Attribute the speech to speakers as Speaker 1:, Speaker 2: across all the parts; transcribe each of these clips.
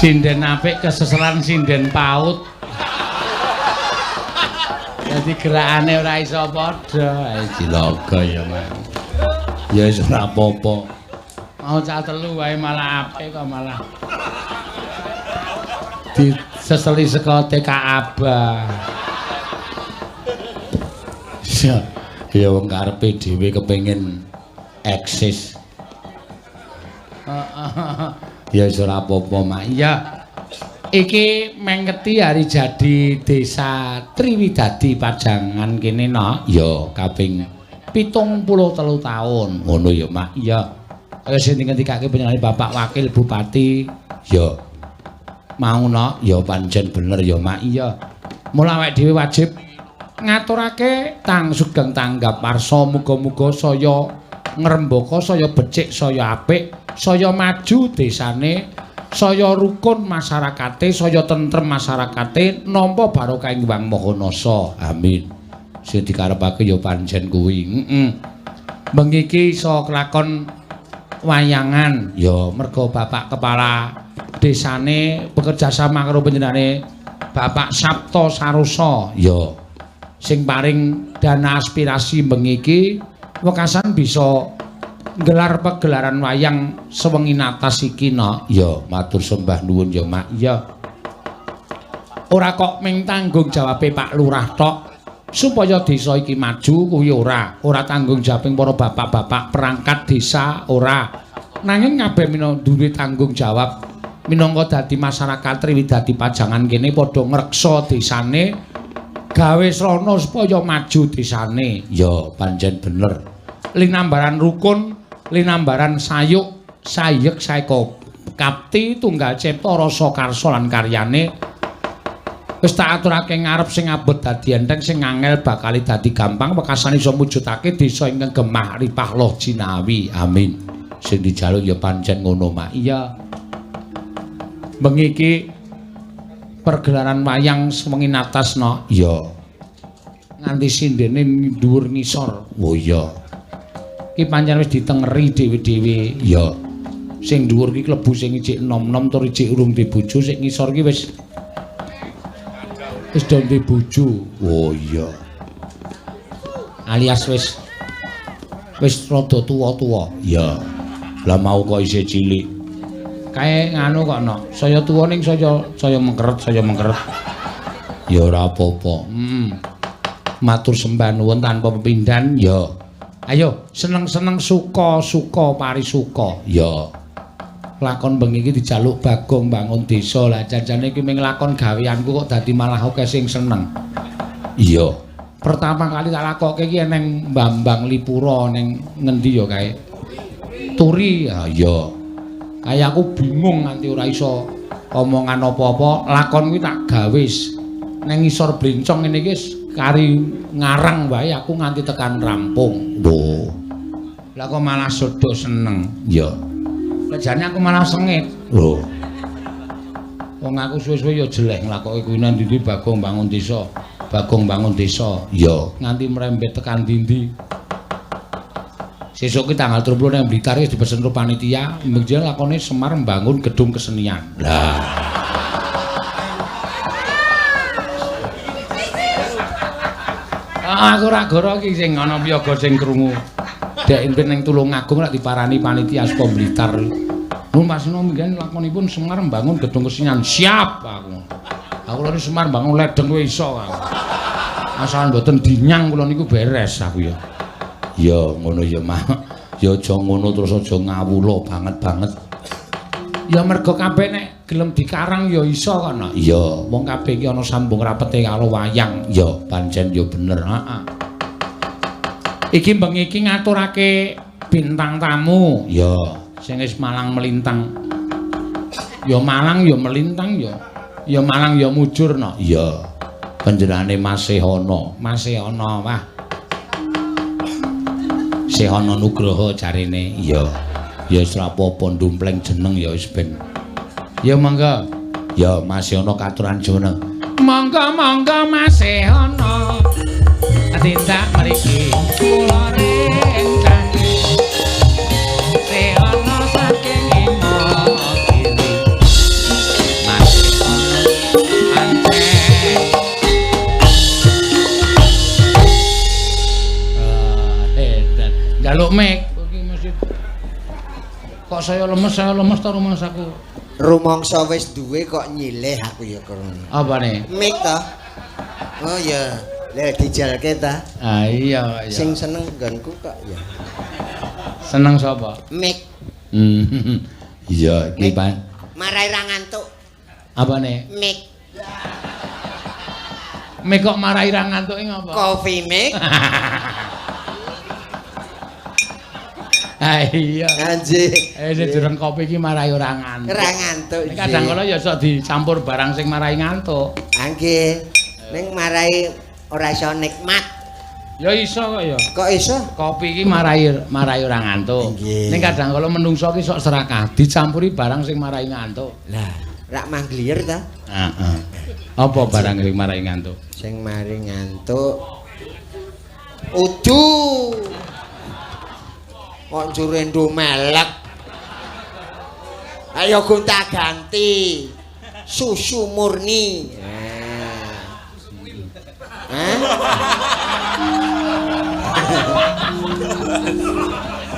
Speaker 1: Sinden apik keseselan sinden paut. Dadi gerakane ora iso padha. Cilaga ya, Mang. Ya wis ora apa-apa. Mau cah telu wae malah apik kok malah. Diseseli saka TK Abah. Ya wong karepe dhewe kepengin eksis. Ya wis ora apa-apa, Mak. Ya. Iki mengketi hari jadi desa Triwidadi Pajangan kene no. Ya kaping 73 tahun. Ngono ya, Mak. Ya. Kaya sing ngendikake panjenengane Bapak Wakil Bupati. Ya. Mau no, ya pancen bener ya, Mak. Iya. Mula awake dhewe wajib ngaturake tang sugeng tanggap warsa muga-muga saya ngrembaka saya becik saya apik saya maju desane saya rukun masyarakate saya tentrem masyarakate nampa barokah ing Wang Mahanasa. Amin. Sing dikarepake ya pancen kuwi. Bengi iki iso kelakon wayangan ya merga Bapak Kepala desane bekerja sama karo panjenengane Bapak Sabto Sarosa ya sing paring dana aspirasi bengi iki wekasan bisa gelar pegelaran wayang sewengi natas iki no. Ya matur sembah nuwun ya, Mak. Ya ora kok ming tanggung jawabe Pak Lurah tok supaya desa iki maju kuwi ora tanggung jawabing para bapak-bapak perangkat desa ora nanging kabeh duwe tanggung jawab minangka dadi masyarakat Triwidadi Pajangan kene padha ngreksa desane gawe srana supaya maju desane. Ya pancen bener. Linambaran rukun, linambaran sayuk, sayek saeka kapti tunggal cipta rasa karsa lan karyane wis tak aturake ngarep sing abot dadi enteng sing angel bakal dadi gampang wekasan iso mujudake desa ingkang gemah ripah loh jinawi. Amin. Sing dijaluk ya pancen ngono, Mak. Iya. Bengi iki pergelaran wayang sewengi natas no. Iya. Nganti sindene dhuwur ngisor. Oh iya. Iki pancen wis ditengeri dhewe-dhewe. Iya. Sing dhuwur iki klebu sing ijik nom-nom tur ijik urung di bojo, sing ngisor iki wis do di bojo. Oh iya. Alias wis rada tuwa-tuwa. Iya. Lah mau kok isih cilik. Kae nganu kok no. Saya tuwa ning saya mengkeret. Ya ora apa-apa. Matur sembah nuwun tanpa pepindhan ya. Ayo seneng-seneng suka parisuka. Ya. Lakon bengi iki dijaluk Bagong bangun desa. Lah janjane iki ming lakon gaweanku kok dadi malah akeh sing seneng. Iya. Pertama kali tak lakoke iki neng Bambang Lipura ning ngendi ya kae? Turi. Ya iya. Kayak aku bingung nganti ora iso omongan apa-apa. Lakon kuwi tak gawe neng ngisor Blencong ngene iki kari ngarang wae aku nganti tekan rampung. Lho. Lah kok malah sedo seneng. Ya. Lejane aku malah sengit. Lho. Wong aku suwe-suwe ya jelek nglakoke kuwi nang ndi Bagong bangun desa. Bagong bangun desa. Ya, nganti merembet tekan ndi-ndi. Sesuk ki tanggal 30 nang Blitar wis dipesen karo panitia, mbenjing lakone Semar mbangun gedung kesenian. Lah. Aku ora goro iki sing ana piyaga sing krungu. Dek impen ning Tulungagung lek diparani panitia saka Blitar. Nun pasno mbiyen lakonipun Semar mbangun gedung kesenian. Siap aku. Aku lho Semar mbangun ledeng kuwi iso aku. Asal mboten dinyang kula niku beres aku ya. Ya ngono ya, Mak. Ya aja ngono terus aja ngawula banget-banget. Ya mergo kabeh nek gelem dikarang ya iso kana. Iya, wong kabeh iki ana sambung rapete karo wayang. Ya pancen ya bener, heeh. Iki bengi iki ngaturake bintang tamu. Ya, sing wis malang melintang. Ya malang ya melintang ya. Ya malang ya mujur no. Iya. Panjenengane Masehana. Masehana wah. Sehana Nugroho jarene. Iya. Ya wis ora apa-apa ndumpleng jeneng ya wis ben. Ya mangga. Ya Masehana katuran jeneng. Mangga-mangga Masehana. Tindak mriki kula rencang. Sehana saking imo kiri. Jaluk mik. Iki mesti kok saya lemes ta rumangsa aku.
Speaker 2: Rumangsa wis duwe kok nyilih aku ya krono.
Speaker 1: Apane?
Speaker 2: Mik ta? Oh ya, lek dijalke ta.
Speaker 1: Ah iya.
Speaker 2: Sing seneng nggonku kok ya.
Speaker 1: Seneng sapa?
Speaker 2: Mik.
Speaker 1: Iya, iki Pak.
Speaker 2: Marai ra ngantuk.
Speaker 1: Apane?
Speaker 2: Mik.
Speaker 1: Mik kok marai ra ngantuk ing apa?
Speaker 2: Coffee mik.
Speaker 1: Ah iya.
Speaker 2: Anjir.
Speaker 1: Jeneng kopi iki marai ora ngantuk.
Speaker 2: Ora ngantuk.
Speaker 1: Kadang kala ya iso dicampur barang sing marai ngantuk.
Speaker 2: Nggih. Ning marai ora iso nikmat.
Speaker 1: Ya iso kok ya.
Speaker 2: Kok iso?
Speaker 1: Kopi iki marai ora ngantuk. Ning kadang kala menungso ki sok serakah dicampuri barang sing marai ngantuk.
Speaker 2: Lah, rak manglier ta?
Speaker 1: Heeh. Apa barang sing marai ngantuk?
Speaker 2: Sing mari ngantuk. Udu. Kok njure ndo melek. Ayo gonta ganti. Susu murni.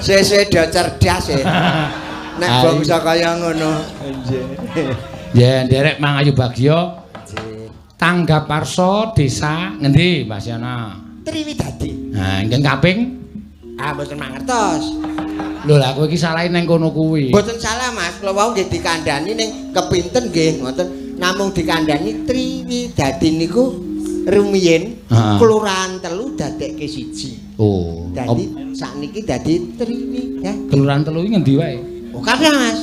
Speaker 2: Sesuk do cerdas e. Nek bangsa kaya ngono.
Speaker 1: Ya, nderek Mang Ayu Bagio. Tanggap Parso desa ngendi, Mas Yana?
Speaker 2: Triwidadi.
Speaker 1: Nah, ingkang kaping?
Speaker 2: Ah, mboten mangertos.
Speaker 1: Lho, lah kowe iki salahe nang kono kuwi.
Speaker 2: Mboten salah, Mas. Kula wau nggih dikandhani ning kepinten nggih, ngoten. Namung dikandhani Triwidadi niku rumiyin kelurahan telu dadekke siji.
Speaker 1: Oh.
Speaker 2: Dadi sakniki dadi Triwi ya.
Speaker 1: Kelurahan telu iki ngendi wae?
Speaker 2: Oh, kabeh Mas.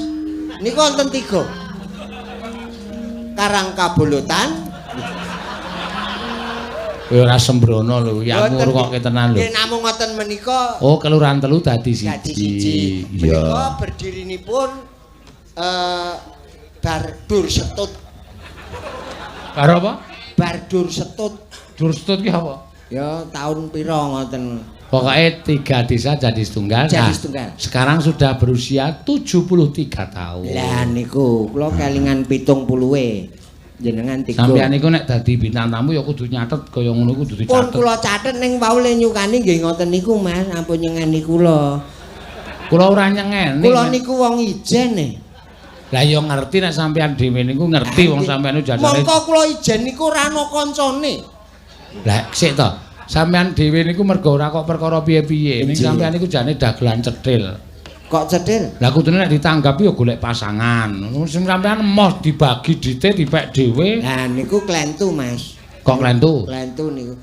Speaker 2: Niku wonten 3. Karangkabolotan.
Speaker 1: Ora sembrono lho, ya ngrungokke tenan lho.
Speaker 2: Nggih namung ngoten menika.
Speaker 1: Oh, kelurahan telu dadi siji.
Speaker 2: Dadi siji. Menika berdirinipun Bardur Setut.
Speaker 1: Karo apa?
Speaker 2: Bardur Setut.
Speaker 1: Durstut ki apa?
Speaker 2: Ya tahun pira ngoten.
Speaker 1: Pokoknya 3 desa jadi setunggal.
Speaker 2: Jadi setunggal.
Speaker 1: Sekarang sudah berusia 73 tahun.
Speaker 2: Lah niku kula kelingan 70-e. Jenengan 3.
Speaker 1: Sampeyan niku nek dadi bintang tamu ya kudu nyatet kaya ngono kudu dicatet.
Speaker 2: Pun kula catet ning waule nyukani nggih ngoten niku Mas, ampun nyengeni kula.
Speaker 1: Kula ora nyengeni.
Speaker 2: Kula niku wong ijen e.
Speaker 1: Lah ya ngerti nek sampeyan dhewe niku ngerti wong sampeyan niku jasane.
Speaker 2: Mongko kula ijen niku ora ana kancane.
Speaker 1: Lah sik to. Sampeyan dhewe niku mergo ora kok perkara piye-piye. Ning sampeyan niku jane dagelan cetil.
Speaker 2: Kok cetil?
Speaker 1: Lah kudune nek ditanggapi ya golek pasangan. Sing sampeyan emoh dibagi dite dipek dhewe.
Speaker 2: Lah niku klentu, Mas.
Speaker 1: Kok klentu?
Speaker 2: Klentu niku.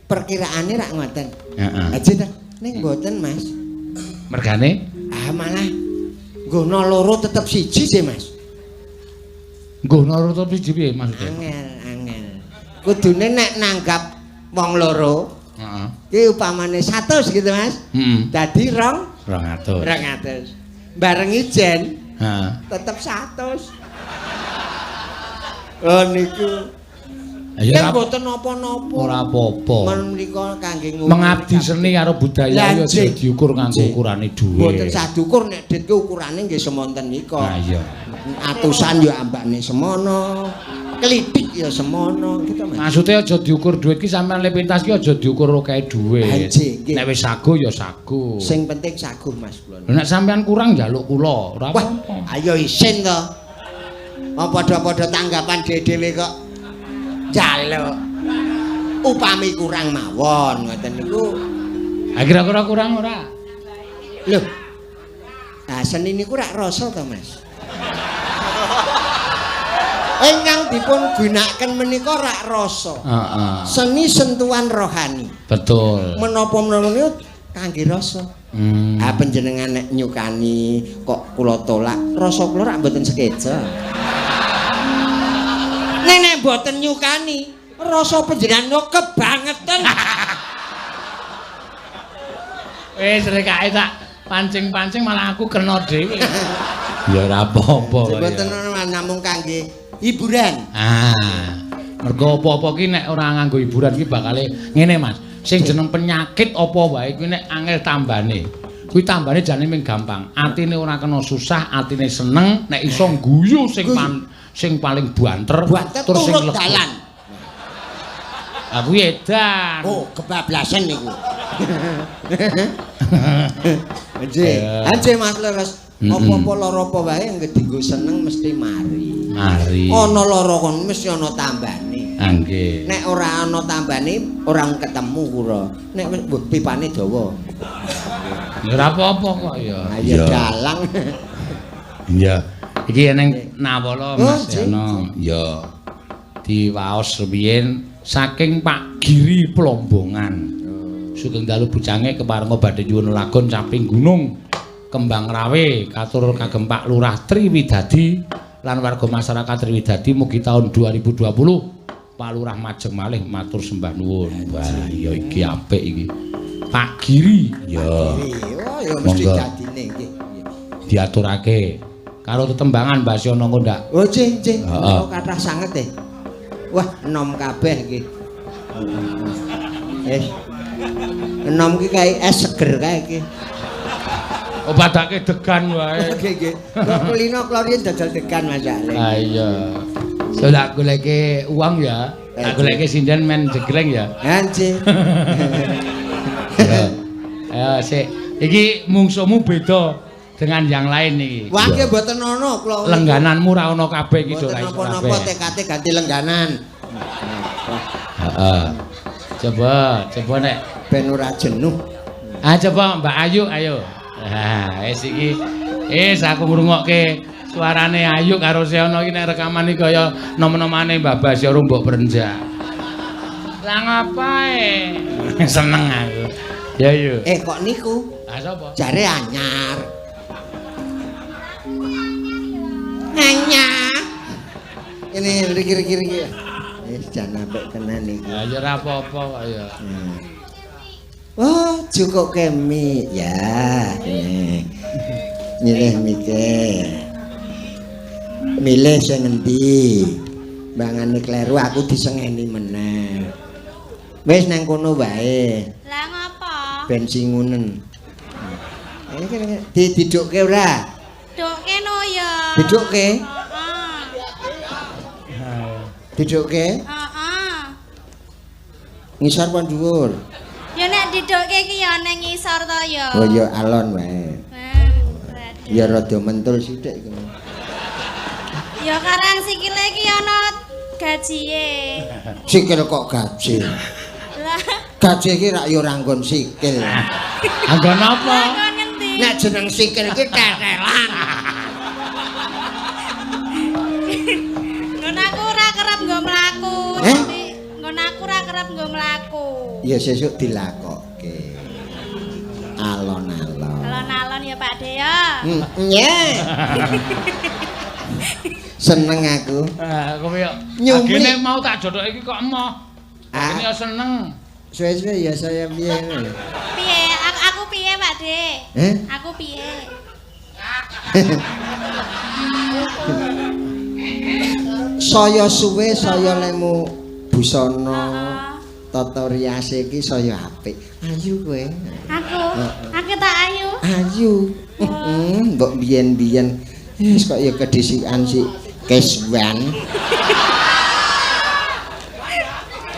Speaker 2: Perkiraane rak ngoten.
Speaker 1: Heeh.
Speaker 2: Aja ta. Ning mboten, Mas.
Speaker 1: Mergane?
Speaker 2: Ah malah nggono loro tetep siji sih, Mas.
Speaker 1: Nggono loro tetep siji piye maksudnya?
Speaker 2: Angel. Kudune nek nanggap wong loro,
Speaker 1: Heeh.
Speaker 2: ki upamane 100 gitu, Mas.
Speaker 1: Heeh.
Speaker 2: Dadi
Speaker 1: 200.
Speaker 2: 200. Bareng ijen
Speaker 1: Heeh.
Speaker 2: tetep 100. Oh niku.
Speaker 1: Ya
Speaker 2: mboten napa-napa.
Speaker 1: ora apa-apa.
Speaker 2: Men mriko kangge ngumum.
Speaker 1: Mengabdi seni karo budaya ya aja diukur nganggo ukurane dhuwit.
Speaker 2: Mboten sadukur nek dit ki ukurane nggih semonten nika.
Speaker 1: Nah iya.
Speaker 2: Atusan ya ambane semono. Klitik ya semono gitu Mas.
Speaker 1: Maksudnya aja diukur dhuwit ki sampean le pentas ki aja diukur kae dhuwit. Nek wis sagu ya sagu.
Speaker 2: Sing penting saguh Mas kula.
Speaker 1: Nek sampean kurang njaluk kula, ora apa-apa.
Speaker 2: Ayo isin to. Apa padha-padha tanggapan dhewe kok jaluk. Upami kurang mawon ngoten niku.
Speaker 1: Ha kira-kira kurang ora?
Speaker 2: Lho. Ah seni niku rak rasa to Mas. Ingkang dipun gunakaken menika rak rasa.
Speaker 1: Heeh.
Speaker 2: Seni sentuhan rohani.
Speaker 1: Betul.
Speaker 2: Menapa-menapa niku kangge rasa. Ah panjenengan nek nyukani kok kula tolak, rasa kula rak mboten sekeja. Nek mboten nyukani, rasa panjenengan kebangetan.
Speaker 1: Wis rek kae tak pancing-pancing malah aku kena dhewe. Ya ora apa-apa.
Speaker 2: Mboten namung kangge hiburan.
Speaker 1: Ah. Mergo apa-apa ki nek ora nganggo hiburan ki bakale ngene Mas. Sing jeneng penyakit apa wae kuwi nek angel tambane. Kuwi tambane jane ming gampang. Atine ora kena susah, atine seneng, nek iso guyu sing paling banter
Speaker 2: terus sing dalan.
Speaker 1: Ah kuwi edan.
Speaker 2: Oh, kebablasan niku. Anje Mas Leres, apa-apa lara apa wae anggere dienggo seneng mesti mari.
Speaker 1: Mari.
Speaker 2: Ana lara kon mesti ana tambane.
Speaker 1: Ah nggih.
Speaker 2: Nek ora ana tambane ora ketemu kura. Nek pipane dawa.
Speaker 1: Ya ora apa-apa kok ya.
Speaker 2: Ya dalang.
Speaker 1: Iya. Iki eneng nawala Mas Yono. Ya. Diwaos rumiyin saking Pak Giri Plombongan. Sugeng dalu bujange keparenga badhe nyuwun lagon samping gunung Kembang Rawe katur kagem Pak Lurah Triwidadi lan warga masyarakat Triwidadi mugi tahun 2020 Pak Lurah majeng malih matur sembah nuwun. Wah, ya iki apik iki. Pak Giri. Ya.
Speaker 2: Ya mesti dadine nggih.
Speaker 1: Diaturake karo tetembangan Mbah Siono ndak.
Speaker 2: Oh, nggih, nggih. Kathah sanget Wah, enom kabeh iki. Enom ki kae es seger kae iki.
Speaker 1: Obatake degan wae.
Speaker 2: Nggih, nggih. Kulino klorin dodol degan masake.
Speaker 1: Ha iya. Sudah goleke uang ya. Tak goleke sinden men jegleng ya.
Speaker 2: Anjir.
Speaker 1: Ayo sik. Iki mungsuhmu beda dengan yang lain iki.
Speaker 2: Wah, ki mboten ana kula.
Speaker 1: Lenggananmu ra ono kabeh iki do ra iso kabeh.
Speaker 2: Napa-napa tekate ganti lengganan.
Speaker 1: Heeh. Coba nek
Speaker 2: ben ora jenuh.
Speaker 1: Ah coba Mbak Ayu ayo. Nah, wis iki aku ngrungokke suarane Ayu karo Siono iki nek rekaman iki kaya nom-nomane Mbah Basya Rumbuk Brenjak. Lah ngapae? Seneng aku. Ya yo.
Speaker 2: Kok niku?
Speaker 1: Ah sapa?
Speaker 2: Jare anyar. Anyar. Ini kiri-kiri iki. Wis jan ambek tenan iki.
Speaker 1: Ya ya ora apa-apa kok ya.
Speaker 2: Wah, cukup kemi ya. Milih mikir. Milih sing endi? Bangane kleru aku disengeni meneh. Wis nang kono wae.
Speaker 3: Lah ngapa?
Speaker 2: Ben singunen. Didukke ora?
Speaker 3: Dukke no ya.
Speaker 2: Didukke?
Speaker 3: Heeh.
Speaker 2: Didukke?
Speaker 3: Heeh.
Speaker 2: Ngisor apa dhuwur?
Speaker 3: Ya nek didukke ki ya ning ngisor to ya.
Speaker 2: Oh ya alon wae.
Speaker 3: Berarti.
Speaker 2: Ya rada mentul sithik iki.
Speaker 3: Ya karang sikile ki ana gajiye.
Speaker 2: Sikil kok gaji.
Speaker 3: Lah,
Speaker 2: Gaji iki rak ya ora nggon sikil.
Speaker 1: Anggon apa?
Speaker 3: kon ngendi?
Speaker 2: Nek jeneng sikil iki tetelan.
Speaker 3: Nggon aku ora kerep nggo mlaku. Jadi nggon aku ora kerep nggo mlaku.
Speaker 2: Ya sesuk dilakokke. Alon-alon.
Speaker 3: Alon-alon ya Pak De ya.
Speaker 2: Nggih. Seneng aku.
Speaker 1: Kowe yo
Speaker 2: Nyumi.
Speaker 1: agene mau tak jodoke iki kok emoh. Ini ya seneng.
Speaker 2: Suwe-suwe ya saya piye.
Speaker 3: Piye? Aku piye Pak De? Aku piye?
Speaker 2: Saya suwe saya lemu busana tata rias iki saya apik. Ayu kowe.
Speaker 3: Aku tak ayu.
Speaker 2: Ayu. Mbok biyen-biyen wis kok ya kedhisikan si Keswan.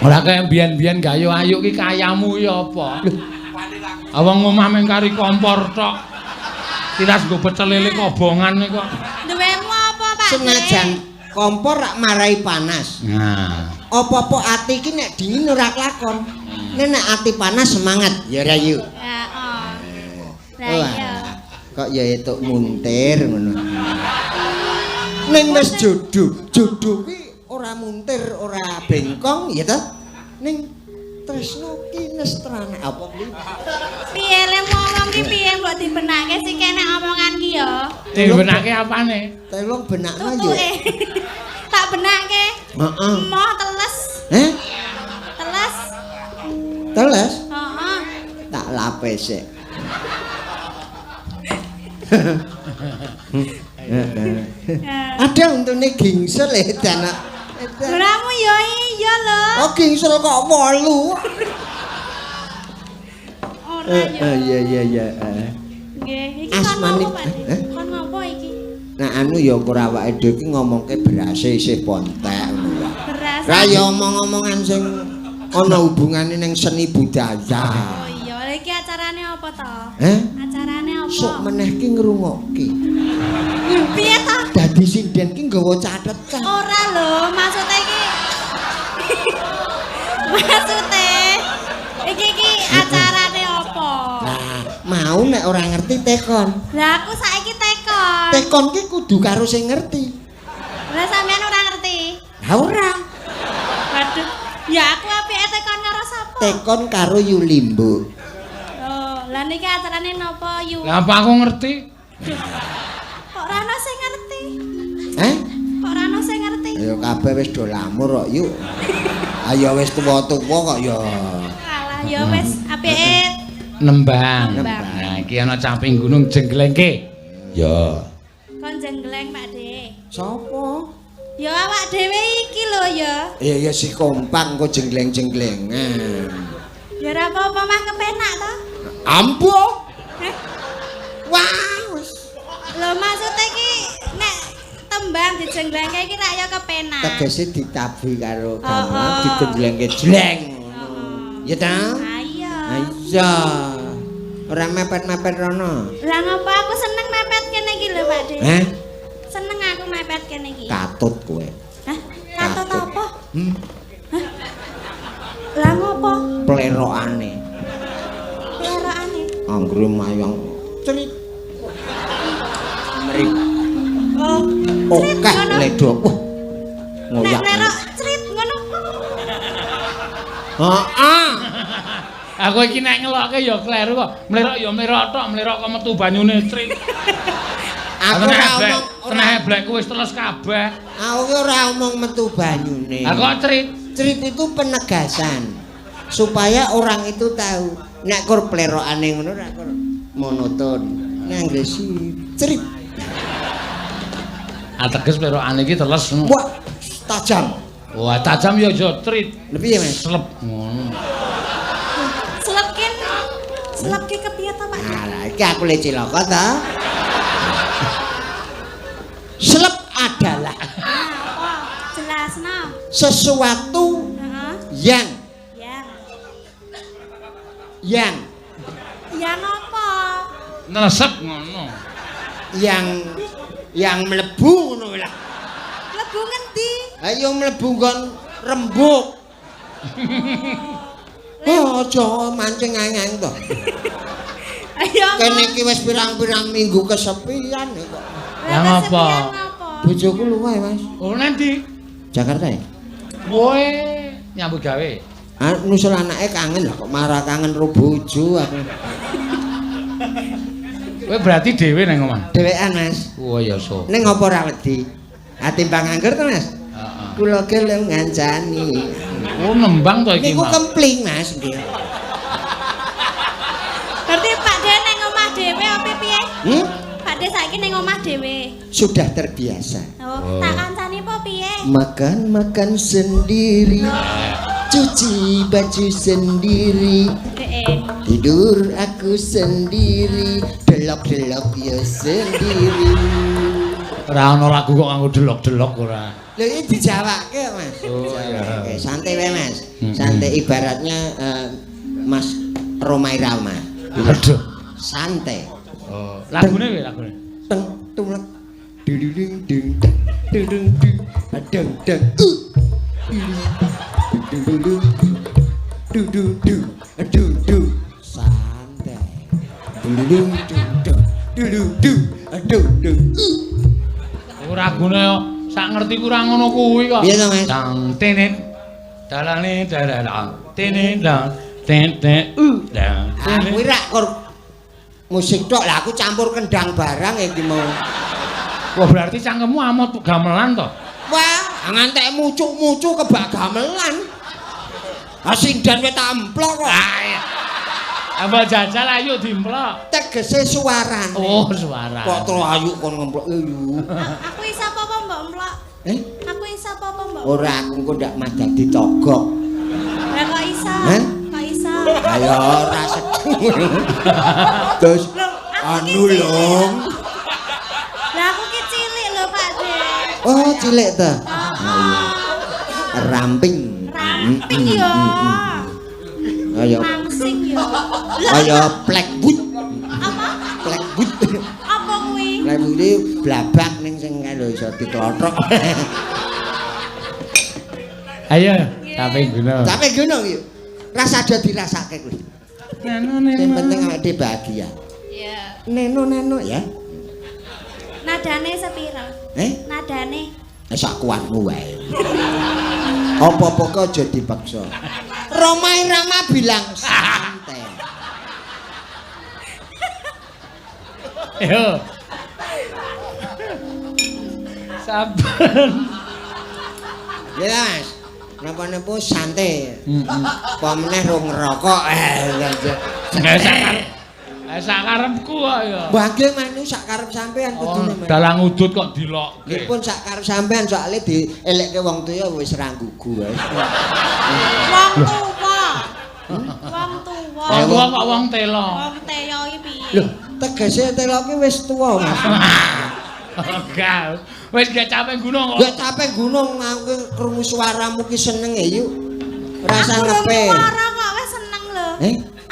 Speaker 1: Ora kaya biyen-biyen gayo ayu ki kayamu ya apa? Awang omah meng kari kompor tok. Tiras nggo pecel lele kobongan kok.
Speaker 3: Duwemu apa Pak?
Speaker 2: Senajan kompor rak marai panas.
Speaker 1: Nah,
Speaker 2: Apa-apa ati iki nek dingin ora kelakon. Nek ati panas semangat ya Rayu.
Speaker 3: Heeh. Lah
Speaker 2: Wah,
Speaker 3: iya.
Speaker 2: kok ya etuk muntir ngono. Ning wis jodoh kuwi ora muntir, ora bengkong ya ta? Ning tresno ki nestrane apa kuwi?
Speaker 3: Piye le ngomong ki piye mbok dibenake sing kene omongan ki ya?
Speaker 1: dibenake apane?
Speaker 2: Tolong benakno ya.
Speaker 3: Tutuke. Tak benake.
Speaker 2: Heeh.
Speaker 3: Emoh teles. Teles.
Speaker 2: Teles?
Speaker 3: Heeh.
Speaker 2: Tak lapis sik. Ada untune gingsel edan.
Speaker 3: Luramu ya iya lho.
Speaker 2: Oh gingsel kok 8.
Speaker 3: Ora ya.
Speaker 2: Iya.
Speaker 3: Nggih, iki
Speaker 2: Asmane-
Speaker 3: kon ngopo, Pak? Kon ngopo iki?
Speaker 2: Nah anu ya ora awake dhewe iki ngomongke berase isih pontek ngono.
Speaker 3: Beras.
Speaker 2: Ra ya omong-omongan sing ana hubungane ning seni budaya.
Speaker 3: Oh iya, lha iki
Speaker 2: Heh?
Speaker 3: Acarane apa?
Speaker 2: Sok meneh ki ngrungokke.
Speaker 3: Piye to?
Speaker 2: Dadi sinden ki nggawa cathetan.
Speaker 3: Ora lho, maksude iki. Maksude iki acarane apa?
Speaker 2: Nah, mau nek ora ngerti tekon.
Speaker 3: Lah aku saiki tekon.
Speaker 2: Tekon ki kudu karo sing ngerti.
Speaker 3: Lah sampean ora ngerti?
Speaker 2: Ha ora.
Speaker 3: Waduh, ya aku apike tekon karo sapa?
Speaker 2: Tekon karo Yulimbo.
Speaker 3: Oh, lah niki acarane napa Yu?
Speaker 1: Lah apa aku ngerti?
Speaker 3: Kok ora ana sing ngerti?
Speaker 2: Heh?
Speaker 3: Kok ora ana sing ngerti?
Speaker 2: Ayo kabeh wis do lamur kok, yuk. Ayo wis tuwa-tuwa kok ya.
Speaker 3: Alah ya wis apike
Speaker 1: Nembang.
Speaker 3: Nembang.
Speaker 1: Nah, iki ana caping gunung jengglengke. Ya.
Speaker 3: kon jenggleng Pak De.
Speaker 2: Sapa?
Speaker 3: Ya awak dhewe iki lho ya.
Speaker 2: Ya si kompak kok jengleng-jenglengan.
Speaker 3: Ya ora apa-apa mah kepenak to.
Speaker 2: Ampuh.
Speaker 3: Heh.
Speaker 2: Wah, wis.
Speaker 3: Lho maksude iki nek tembang dijenglengke iki rak ya kepenak.
Speaker 2: Tegese ditabuhi karo
Speaker 3: Oh,
Speaker 2: gamelan
Speaker 3: oh.
Speaker 2: digenjlengke jleng. Ya ta?
Speaker 3: Ayo.
Speaker 2: Iya. Ora mepet-mepet rono.
Speaker 3: Lah ngapa aku seneng mepet kene iki lho Pak De.
Speaker 2: Heh?
Speaker 3: Seneng aku mepet kene iki.
Speaker 2: Katut kowe.
Speaker 3: Hah? Katut
Speaker 2: Katut.
Speaker 3: apa?
Speaker 2: Hmm,
Speaker 3: Lah ngopo?
Speaker 2: plerokane.
Speaker 3: Lerokane.
Speaker 2: Anggere mayang cerit. Mrip.
Speaker 3: Oh.
Speaker 2: Okeh ledok. Wah.
Speaker 3: Nek
Speaker 2: Ngoyak.
Speaker 3: lerok crit ngono.
Speaker 2: Heeh.
Speaker 1: Aku iki nek ngelokke ya kleru kok. Mlerok ya mlerok tok, mlerok kok metu banyune trik.
Speaker 2: Aku ora omong
Speaker 1: Tenahe blekku wis teles kabeh.
Speaker 2: Aku ki ora omong metu banyune.
Speaker 1: Aku kok trik.
Speaker 2: Cerit itu penegasan supaya orang itu tahu nek kur plerokane ngono ora kur monoton. Nek ngresi cerit.
Speaker 1: Ateges plerokane iki teles ngono.
Speaker 2: Wah, tajam.
Speaker 1: Wah, tajam ya aja trit.
Speaker 2: Lebih ya, Mas?
Speaker 1: Slep ngono.
Speaker 3: Selep ki kepiye to Pak?
Speaker 2: Nah, iki aku le cilaka ta. Selep adalah
Speaker 3: Apa? Jelasno.
Speaker 2: sesuatu
Speaker 3: Heeh.
Speaker 2: yang
Speaker 3: Ya. Ya apa?
Speaker 1: Nesep ngono.
Speaker 2: yang mlebu ngono lah.
Speaker 3: Lebu ngendi?
Speaker 2: Ayo mlebu nggon rembug. Oh, aja mancing anyang to.
Speaker 3: Ayo.
Speaker 2: Kene iki wis pirang-pirang minggu kesepian kok.
Speaker 1: Lah ngapa?
Speaker 2: Bojoku luwih, Mas.
Speaker 1: Oh, nanti.
Speaker 2: Jakarta ya?
Speaker 1: Woe nyambut gawe.
Speaker 2: Nusul anake kangen lah kok marah kangen ro bojo aku.
Speaker 1: Kowe berarti dhewe nang omah.
Speaker 2: Dhewean, Mas.
Speaker 1: Oh ya so.
Speaker 2: Ning apa ora wedi? Atimbang nganggur to, Mas?
Speaker 1: Heeh.
Speaker 2: Kula gelem ngancani.
Speaker 1: Oh nembang to iki,
Speaker 2: Niku
Speaker 1: Mas.
Speaker 2: kempling, Mas, nggih.
Speaker 3: Berarti Pak De nang omah dhewe apa piye? Pak De saiki nang omah dhewe.
Speaker 2: Sudah terbiasa.
Speaker 3: Oh, tak kancani apa piye?
Speaker 2: Makan sendiri. Cuci baju sendiri. Tidur aku sendiri. Delok-delok ya sendiri.
Speaker 1: Ora ono lagu kok nganggo delok-delok ora.
Speaker 2: Lho iki dijawake, Mas.
Speaker 1: Oh, iya.
Speaker 2: Oke, santai wae, Mas. Santai ibaratnya Mas Romai Rama.
Speaker 1: Aduh.
Speaker 2: Santai.
Speaker 1: Oh, lagune piye lagune?
Speaker 2: Teng tulek. Dudung dung dudung dung adeng deng. Dudung dudung dudung adung dung. Santai. Dudung dudung dudung dung adung dung.
Speaker 1: Ora gune kok sak ngerti ku ora ngono kuwi kok.
Speaker 2: Piye to, Mas?
Speaker 1: Dang tenet. Dalane dadalang. Tenet dang tete dang.
Speaker 2: Aku rak kur musik tok lah aku campur kendang barang iki mau.
Speaker 1: Wah berarti cangkemmu amot gamelan to?
Speaker 2: Wah, ngantek mucuk-mucuk kebak gamelan. Ah sindan wis tak emplok kok.
Speaker 1: Apa jajal ayo dimplok.
Speaker 2: Tegese suaran.
Speaker 1: Oh, suara.
Speaker 2: Kok tro ayu kon ngemplok yu.
Speaker 3: Aku iso apa mbok emplok? Aku iso apa mbok?
Speaker 2: Ora aku kok ndak madah ditogok.
Speaker 3: Lah kok iso?
Speaker 2: Hah?
Speaker 3: Kok iso?
Speaker 2: Ayo ora sedeng. Terus anu lho.
Speaker 3: Lah aku ki cilik lho Pak De.
Speaker 2: Oh, cilik ta. Ramping.
Speaker 3: Ramping yo.
Speaker 2: Ayo.
Speaker 3: Mangsing yo.
Speaker 2: Kaya Blackwood.
Speaker 3: Apa kuwi?
Speaker 2: Lek budi blabak ning sing lho iso diklothok.
Speaker 1: Ayo, capek gunung.
Speaker 2: Capek gunung yuk. Rasa aja dirasake kuwi.
Speaker 1: Neno.
Speaker 2: Sing penting awake bahagia.
Speaker 3: Iya.
Speaker 2: Neno ya.
Speaker 3: Nadane sepiro? Nadane
Speaker 2: Sak kuatmu wae. Apa-apa kok aja dipaksa. Roma Irama bilang santai.
Speaker 1: Yo. Saben.
Speaker 2: Ya Mas. Napa-napa santai. Apa meneh rung ngerokok.
Speaker 1: Sak karepku kok ya.
Speaker 2: Bangge manu sak karep sampean kudune Mas.
Speaker 1: Dalang udut kok dilokke.
Speaker 2: Nggih pun sak karep sampean soalé dielekke wong tuwa wis ra gugu wae.
Speaker 3: wong tuwa. Wong tuwa.
Speaker 1: Wong tuwa kok wong telo.
Speaker 3: Wong teyo iki piye?
Speaker 2: Lho, tegese telo ki wis tuwa Mas.
Speaker 1: Enggak. Wis gak capek gunung kok.
Speaker 2: Gak capek gunung aku krungu suaramu ki seneng ya yuk. Rasa ngepe.
Speaker 3: Nyuwara kok wis seneng lho.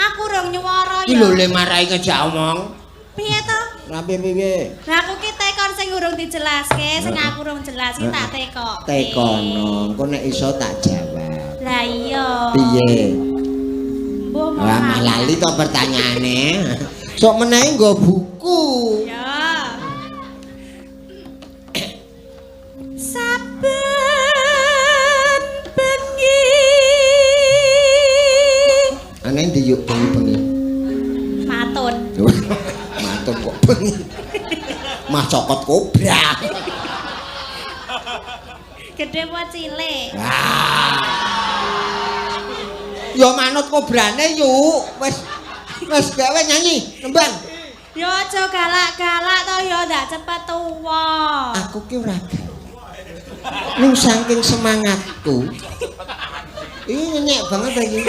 Speaker 3: Aku rong nyuwara
Speaker 2: Iki
Speaker 3: ya.
Speaker 2: lho le marai ngejak omong.
Speaker 3: Piye to?
Speaker 2: Napi piye?
Speaker 3: Lah aku ki tekon sing urung dijelaske, sing aku urung jelas ki tak tekok.
Speaker 2: Tekono, engko nek iso tak jawab.
Speaker 3: Lah iya.
Speaker 2: Piye?
Speaker 3: Mbok
Speaker 2: Wah, malali to pertanyaane. Sok menehi nggo buku.
Speaker 3: Ya. Saben bengi.
Speaker 2: Aneh ndi yuk bengi-bengi.
Speaker 3: Matun.
Speaker 2: Matur kok bengi. Mas cokot kobra.
Speaker 3: Gede apa cilik?
Speaker 2: Ya manut kobrane yuk. Wis gawe nyanyi, nembang.
Speaker 3: Ya aja galak-galak to ya ndak cepet tuwa.
Speaker 2: Aku ki ora galak. Ning saking semangatku. Ini nyenyek banget iki.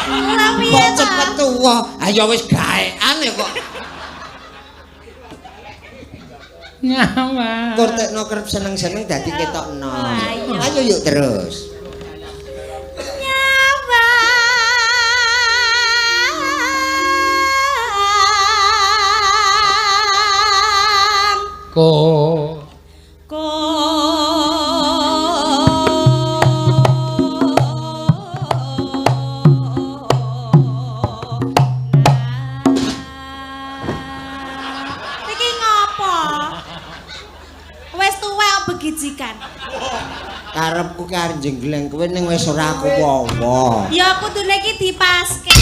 Speaker 3: Ora piye
Speaker 2: Kok
Speaker 3: to?
Speaker 2: cepet tuwa. Ayo wis gaekan ya kok.
Speaker 1: Nyawa.
Speaker 2: Kortekno kerep seneng-seneng dadi ketokno.
Speaker 3: Ayo.
Speaker 2: Ayo yuk terus.
Speaker 3: Nyawa.
Speaker 1: Ko.
Speaker 3: Iki ngopo? Wis tuwek kok begijikan.
Speaker 2: Karepku ki arep jenggleng kowe ning wis ora apa-apa.
Speaker 3: Ya kudune iki dipaske.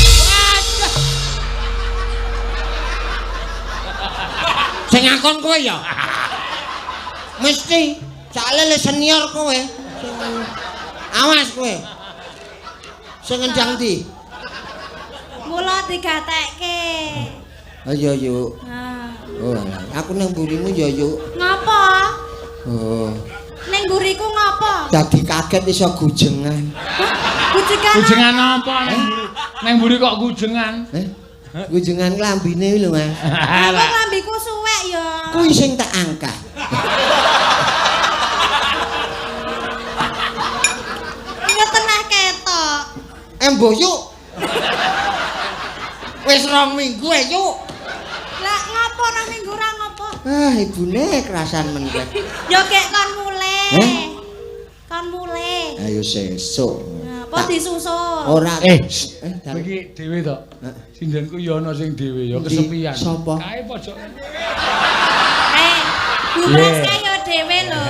Speaker 2: Sing ngakon kowe ya. Mesti soalnya le senior kowe. Awas kowe. Sing ngendang ndi?
Speaker 3: Mula digatekke.
Speaker 2: Ayo yuk.
Speaker 3: Nah,
Speaker 2: Oh, alah. Aku nang mburimu ya yuk.
Speaker 3: ngopo?
Speaker 2: Oh,
Speaker 3: Ning mburiku ngopo?
Speaker 2: dadi kaget iso gujengan.
Speaker 3: Gujikan.
Speaker 1: Gujengan apa neng mburi kok gujengan?
Speaker 2: Gujengan klambine lho, Mas.
Speaker 3: Aku ngambiku suwek ya.
Speaker 2: Kuwi sing tak angkat.
Speaker 3: Ya tenah ketok.
Speaker 2: Embo yuk. Wis 2 minggu yuk.
Speaker 3: Lah ngopo nang minggu ra ngopo?
Speaker 2: Ah, ibune kerasan meneh.
Speaker 3: Ya kek kon mulai. Kon mulai.
Speaker 2: Ayo sesuk.
Speaker 3: Nah, apa disusul?
Speaker 2: Ora.
Speaker 1: Kowe iki dhewe to. Sindenku ya ana sing dhewe ya kesepian.
Speaker 2: Sapa?
Speaker 1: Kae pojok.
Speaker 3: Bubraske ya dhewe lho.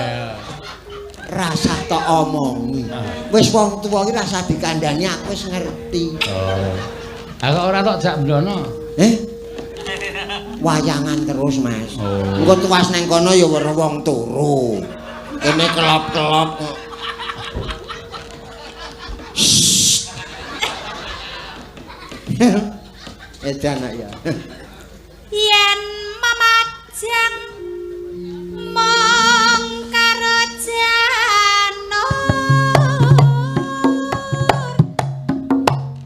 Speaker 2: Rasa tok omongi. Wis wong tuwa iki rasa dikandani aku wis ngerti.
Speaker 1: Oh. Aku ora tok jak mblono.
Speaker 2: Wayangan terus, Mas.
Speaker 1: Oh.
Speaker 2: Engko tuwas nang kono ya weruh wong turu. Kene kelop-kelop. Edan ya.
Speaker 3: Yen mamajang mong karo janur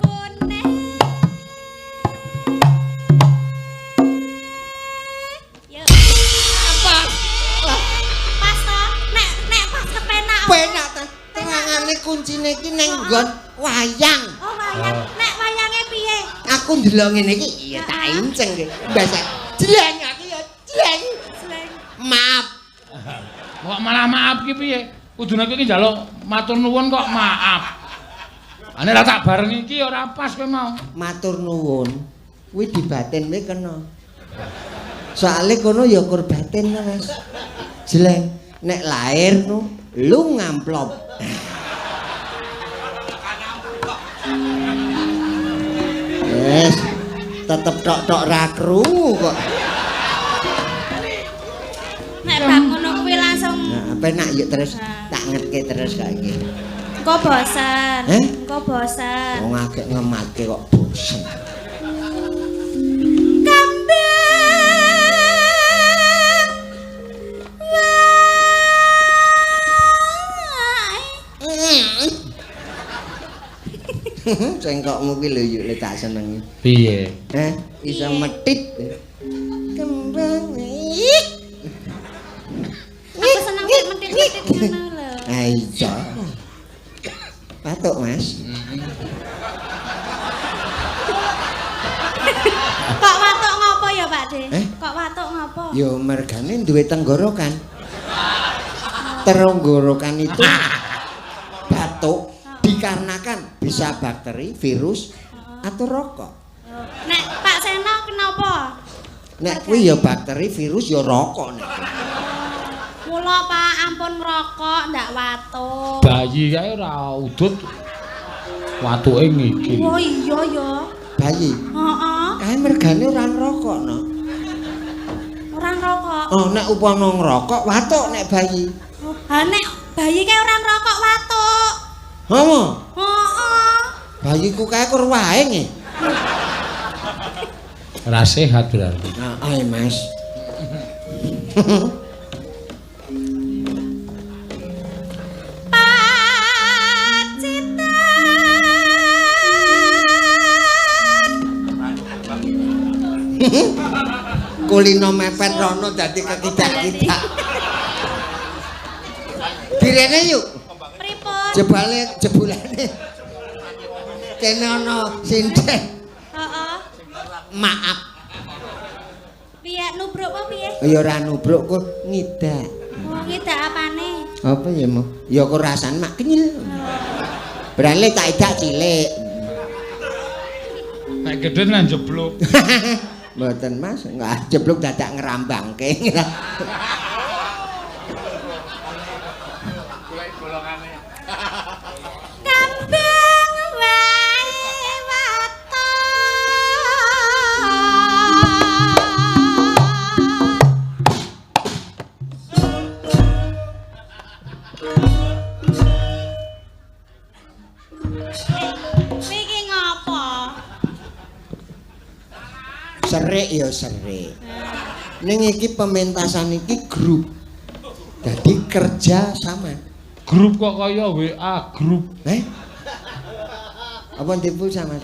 Speaker 3: kune yo apa pas to nek pas kepenak
Speaker 2: Penak ta. Terangane kuncine iki ning nggon wayang.
Speaker 3: oh wayang nek wayange piye
Speaker 2: Aku ndelok ngene iki ya tak inceng iki. Mbasek. Jleng aku ya jleng.
Speaker 3: Sleng.
Speaker 2: Maaf.
Speaker 1: Kok malah maaf ki piye? Kudune kowe iki njaluk matur nuwun kok maaf. Ane ra tak barengi iki ora pas kowe mau.
Speaker 2: Matur nuwun. Kuwi dibatin wae kena. Soale kono ya kur batin to, Mas. Jleng, nek lahir nu lu ngamplop. Yes, tetep tok-tok ra krungu kok.
Speaker 3: Nek bab ngono kuwi langsung
Speaker 2: Nah, penak yuk terus tak ngetke terus kok iki.
Speaker 3: engko bosen.
Speaker 2: Eh?
Speaker 3: Engko bosen.
Speaker 2: Wong agek ngematke kok bosen. Cengkokmu ki lho yuk tak senengi.
Speaker 1: Piye?
Speaker 2: Iso metit. Kembang.
Speaker 3: Aku seneng mentit-mentit ngono lho.
Speaker 2: Ah iya. Patuk, Mas.
Speaker 3: Kok watuk ngopo ya, Pak De?
Speaker 2: Eh?
Speaker 3: Kok watuk ngopo?
Speaker 2: Yo mergane duwe tenggorokan. Tenggorokan itu batuk dikarenakan bisa bakteri, virus atau rokok.
Speaker 3: Nek Pak Seno kenapa?
Speaker 2: Nek kuwi ya bakteri, virus ya rokok nek.
Speaker 3: Kula Pak ampun ngrokok ndak watuk.
Speaker 1: Bayi kae ora udut. Watuke ngiki.
Speaker 3: Oh iya ya.
Speaker 2: Bayi.
Speaker 3: Heeh.
Speaker 2: Kae mergane ora ngerokok no.
Speaker 3: Ora ngrokok.
Speaker 2: Oh nek upama ngerokok watuk nek bayi.
Speaker 3: Ha nek bayi kae ora ngrokok watuk.
Speaker 2: Homo.
Speaker 3: Heeh.
Speaker 2: Bayiku kae kur wae nge.
Speaker 1: Ora sehat berarti.
Speaker 2: Nah, ae Mas. Kulino mepet rono dadi kekidak-kidak. Direne yuk.
Speaker 3: Pripun?
Speaker 2: Jebulane. Kene ana sinden.
Speaker 3: Heeh.
Speaker 2: Maaf.
Speaker 3: Piye nubruk apa piye?
Speaker 2: Ya ora nubruk kok ngidak.
Speaker 3: Oh, ngidak apane?
Speaker 2: Apa ya mau? Ya kok rasane mak kenyil. Berale tak idak cilik.
Speaker 1: Nek gedhe nang jeblok.
Speaker 2: Mboten Mas, enggak jeblok dadak ngerambangke.
Speaker 3: Kambing wae watuk. Iki ngopo?
Speaker 2: Serik ya serik. Ning iki pementasan iki grup. Dadi kerja sama.
Speaker 1: Grup kok kaya WA grup.
Speaker 2: Apa dipulsa Mas?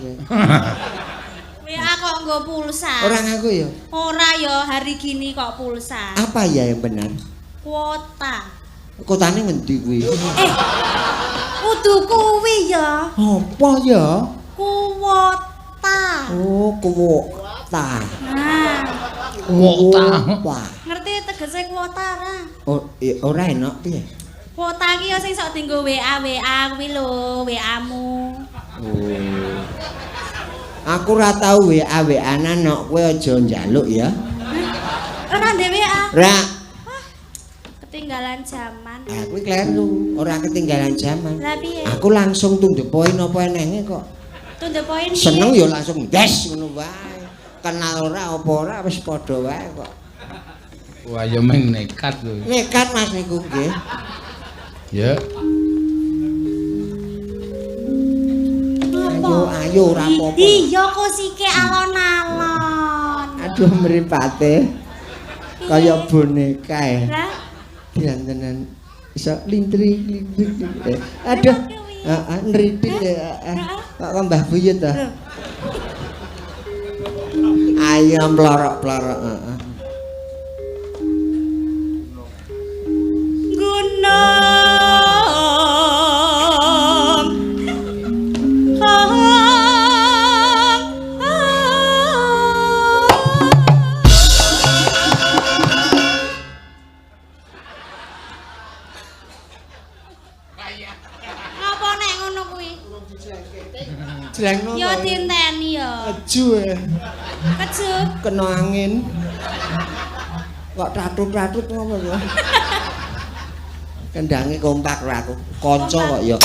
Speaker 3: WA kok nggo pulsa?
Speaker 2: Ora ngaku ya.
Speaker 3: Ora ya hari gini kok pulsa.
Speaker 2: Apa ya yang benar?
Speaker 3: Kuota.
Speaker 2: Kotane ngendi kuwi?
Speaker 3: Kudu kuwi ya.
Speaker 2: Apa ya?
Speaker 3: Kuota.
Speaker 2: Oh, kuota.
Speaker 3: Nah,
Speaker 1: Kuota.
Speaker 3: ngerti tegese kuota ora?
Speaker 2: Oh, ora enak piye?
Speaker 3: Kuota ki ya sing sok dienggo WA kuwi lho, WA-mu.
Speaker 2: Oh. Aku ora tau WA-WA-an nok kowe aja njaluk ya.
Speaker 3: Ora ndek WA.
Speaker 2: Ra.
Speaker 3: Ketinggalan zaman.
Speaker 2: Kuwi kleru, ora ketinggalan zaman.
Speaker 3: Lah piye?
Speaker 2: Aku langsung to the point apa enenge kok.
Speaker 3: To the point.
Speaker 2: Seneng ya langsung des ngono wae. Kenal ora apa ora wis padha wae kok.
Speaker 1: Wah ya meng nekat lho.
Speaker 2: Nekat Mas niku nggih.
Speaker 1: Ya.
Speaker 2: Ayo ora apa-apa.
Speaker 3: Iya kok sike alon-alon.
Speaker 2: Aduh mripate. Kaya boneka ya.
Speaker 3: Lah,
Speaker 2: Diantenan iso lintri. Aduh. Heeh, nridit ya. Kok Mbah Buyut ta. Ayo mlorok-plorok, heeh. dijeglengno.
Speaker 3: Ya dienteni ya.
Speaker 2: Keju ya.
Speaker 3: Keju.
Speaker 2: Kena angin. Kok ratut-ratut ngopo ya? Kendange kompak karo aku. Kanca kok ya.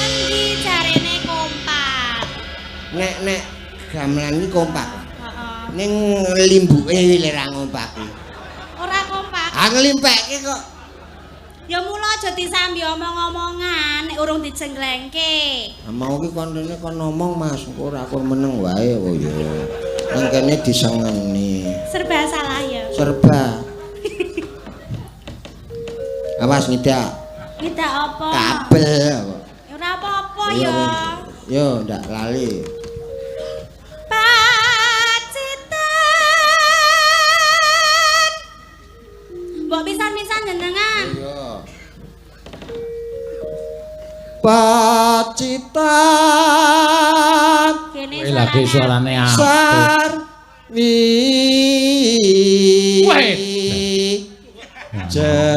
Speaker 3: Endi jarene kompak?
Speaker 2: Nek gamelan iki kompak.
Speaker 3: Heeh.
Speaker 2: Ning limbuke lera kompak.
Speaker 3: Ora kompak.
Speaker 2: Ah nglimpekke kok.
Speaker 3: Ya mula aja disambi omong-omongan nek urung dijenglengke.
Speaker 2: Mau ki kontene kon ngomong Mas, ora aku meneng wae kok ya. Nang kene disengeni.
Speaker 3: Serba salah ya.
Speaker 2: Serba. Awas ngidak.
Speaker 3: Ngidak apa?
Speaker 2: Kabel.
Speaker 3: Ora apa-apa ya.
Speaker 2: Yo ndak lali.
Speaker 3: Pacitan. Mbok pisan-pisan jenengan.
Speaker 2: Iya. Pacitan.
Speaker 3: Kene
Speaker 1: Kowe lagi suarane apik.
Speaker 2: Sarwi.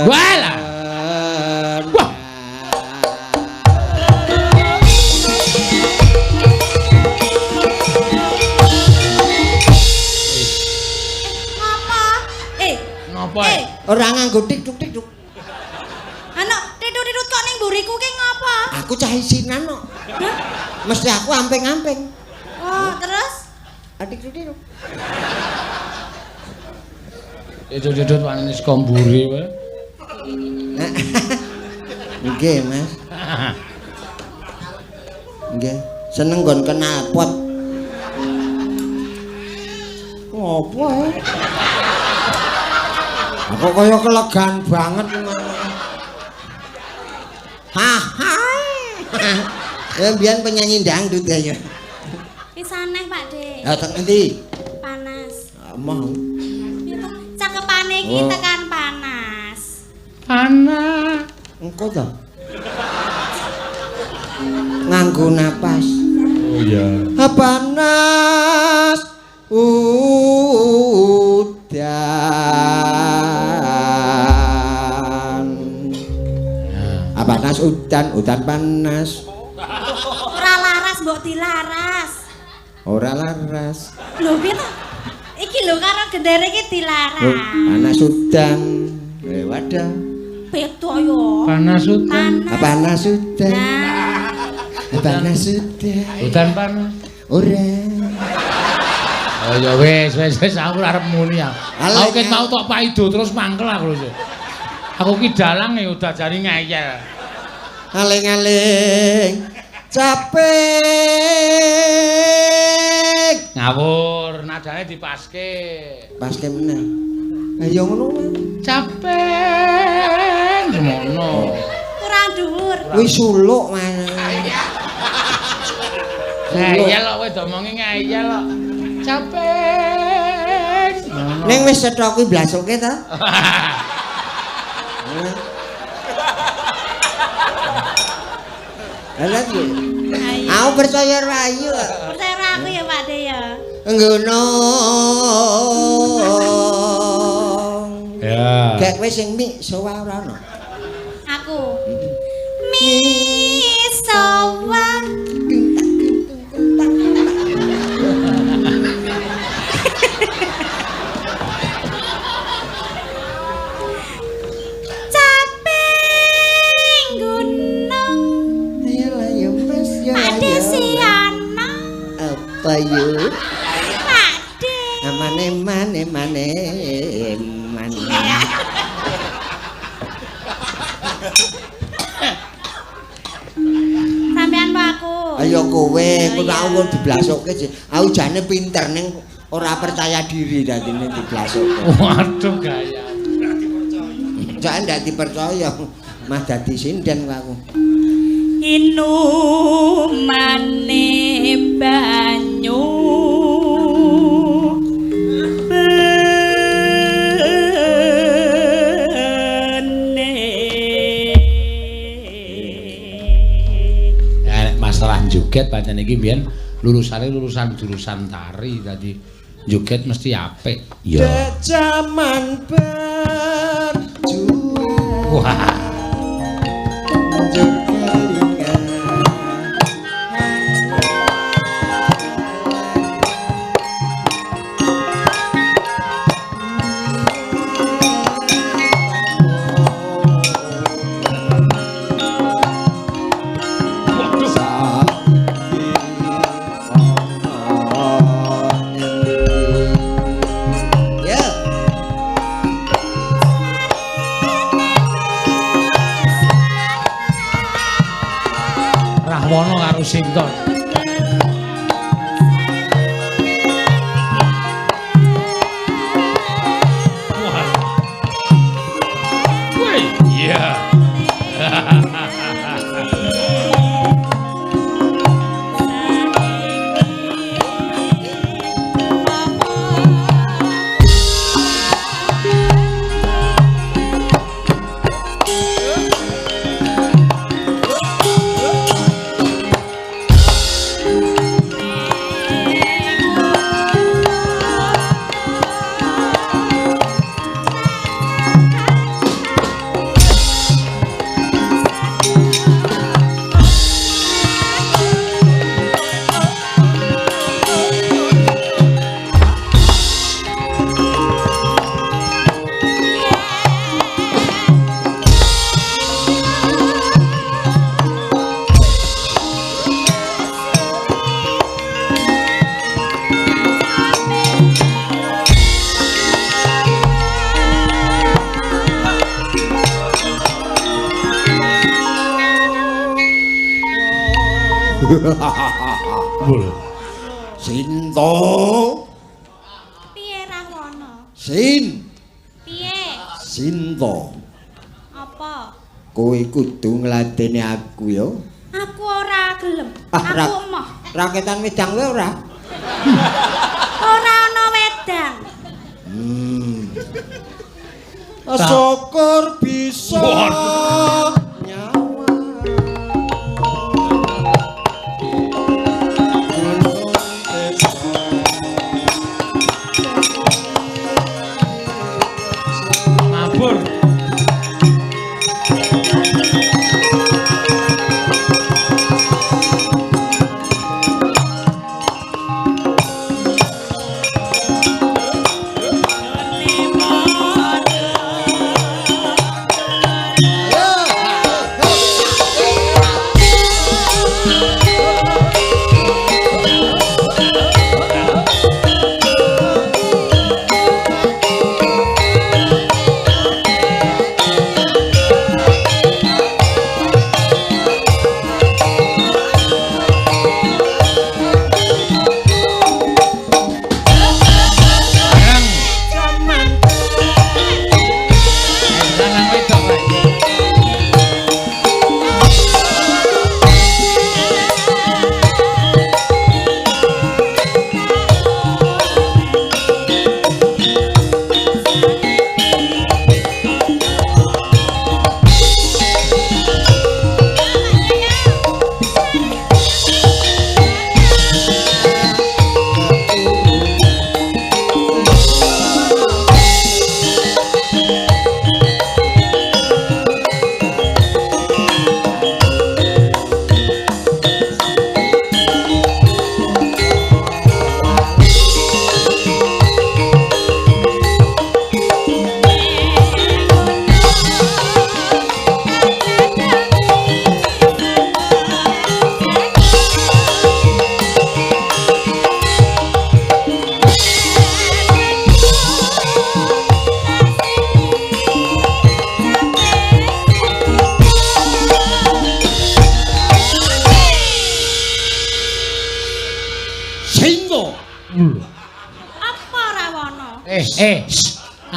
Speaker 1: Walah. Wah.
Speaker 3: Ngapa?
Speaker 2: Ora nganggo tik-tuk.
Speaker 3: Anak tidut-tidut kok ning mburiku ki ngapa?
Speaker 2: Aku cah isinan kok. Mesti aku amping-amping.
Speaker 3: Oh, terus?
Speaker 2: Adik-adik.
Speaker 1: Tidut-tidut wani saka mburi wae.
Speaker 2: Nggih, Mas. Nggih, seneng nggon kenal pot. Ngopo ae? Aku kaya kelegan banget ngono. Ya mbiyen penyanyi dangdut ya.
Speaker 3: Wis aneh, Pak De.
Speaker 2: Ya tek endi?
Speaker 3: Panas.
Speaker 2: Mau.
Speaker 3: Piye to? Cakepane iki tekan panas.
Speaker 1: Panas.
Speaker 2: Engko to. Nganggo napas.
Speaker 1: Oh iya.
Speaker 2: Panas udan. Panas udan panas.
Speaker 3: Ora laras mbok dilaras.
Speaker 2: Ora laras.
Speaker 3: Lho piye to? Iki lho karo gendere iki dilaras.
Speaker 2: Panas udan. Wadah.
Speaker 3: Beda ya.
Speaker 1: Panas udan.
Speaker 2: Panas udan.
Speaker 3: Nah,
Speaker 2: Panas udan.
Speaker 1: Udan panas.
Speaker 2: Ora.
Speaker 1: Oh ya wis aku arep muni ya. Aku ket mau tok paido terus mangkel aku lho. Aku ki dalang ya udah jari ngeyel.
Speaker 2: Aling-aling capek.
Speaker 1: Ngawur, nadane dipaske.
Speaker 2: Paske meneh. Ayo ngono wae.
Speaker 1: Capek semono.
Speaker 3: kurang dhuwur.
Speaker 2: Wis suluk maneh.
Speaker 1: Ngeyel kok kowe domongi ngeyel kok. Capek.
Speaker 2: Ning wis cetha kuwi blasuke ta? Lah iki. Aku percaya rayu.
Speaker 3: Percaya aku ya Pak De ya.
Speaker 2: Ngono.
Speaker 1: Ya.
Speaker 2: Gek wis sing mik sowa ora ono.
Speaker 3: Aku. Misowa. Caping gunung.
Speaker 2: Ayo Mas, yo
Speaker 3: Ade siana.
Speaker 2: Apa yo?
Speaker 3: Ade.
Speaker 2: Mane.
Speaker 3: Sampean apa aku?
Speaker 2: Ayo kowe, kok tau diblasokke sih. Aku jane pinter ning ora percaya diri dadine diblasokke.
Speaker 1: Waduh gaya.
Speaker 2: Jangan ndak dipercaya, mah dadi sinden aku.
Speaker 3: Inumane banyu
Speaker 1: Masalah joget pancen iki mbiyen lulusane lulusan jurusan tari tadi joget mesti apik ya.
Speaker 2: Zaman berjuang.
Speaker 1: Wah. Sinta.
Speaker 2: Sinta.
Speaker 3: Piye Rahwana? Piye?
Speaker 2: Sinta.
Speaker 3: Apa?
Speaker 2: Kowe kudu ngladeni aku ya.
Speaker 3: Aku ora gelem.
Speaker 2: Aku
Speaker 3: emoh.
Speaker 2: Raketan wedang kowe ora?
Speaker 3: Ora ana wedang.
Speaker 2: Syukur bisa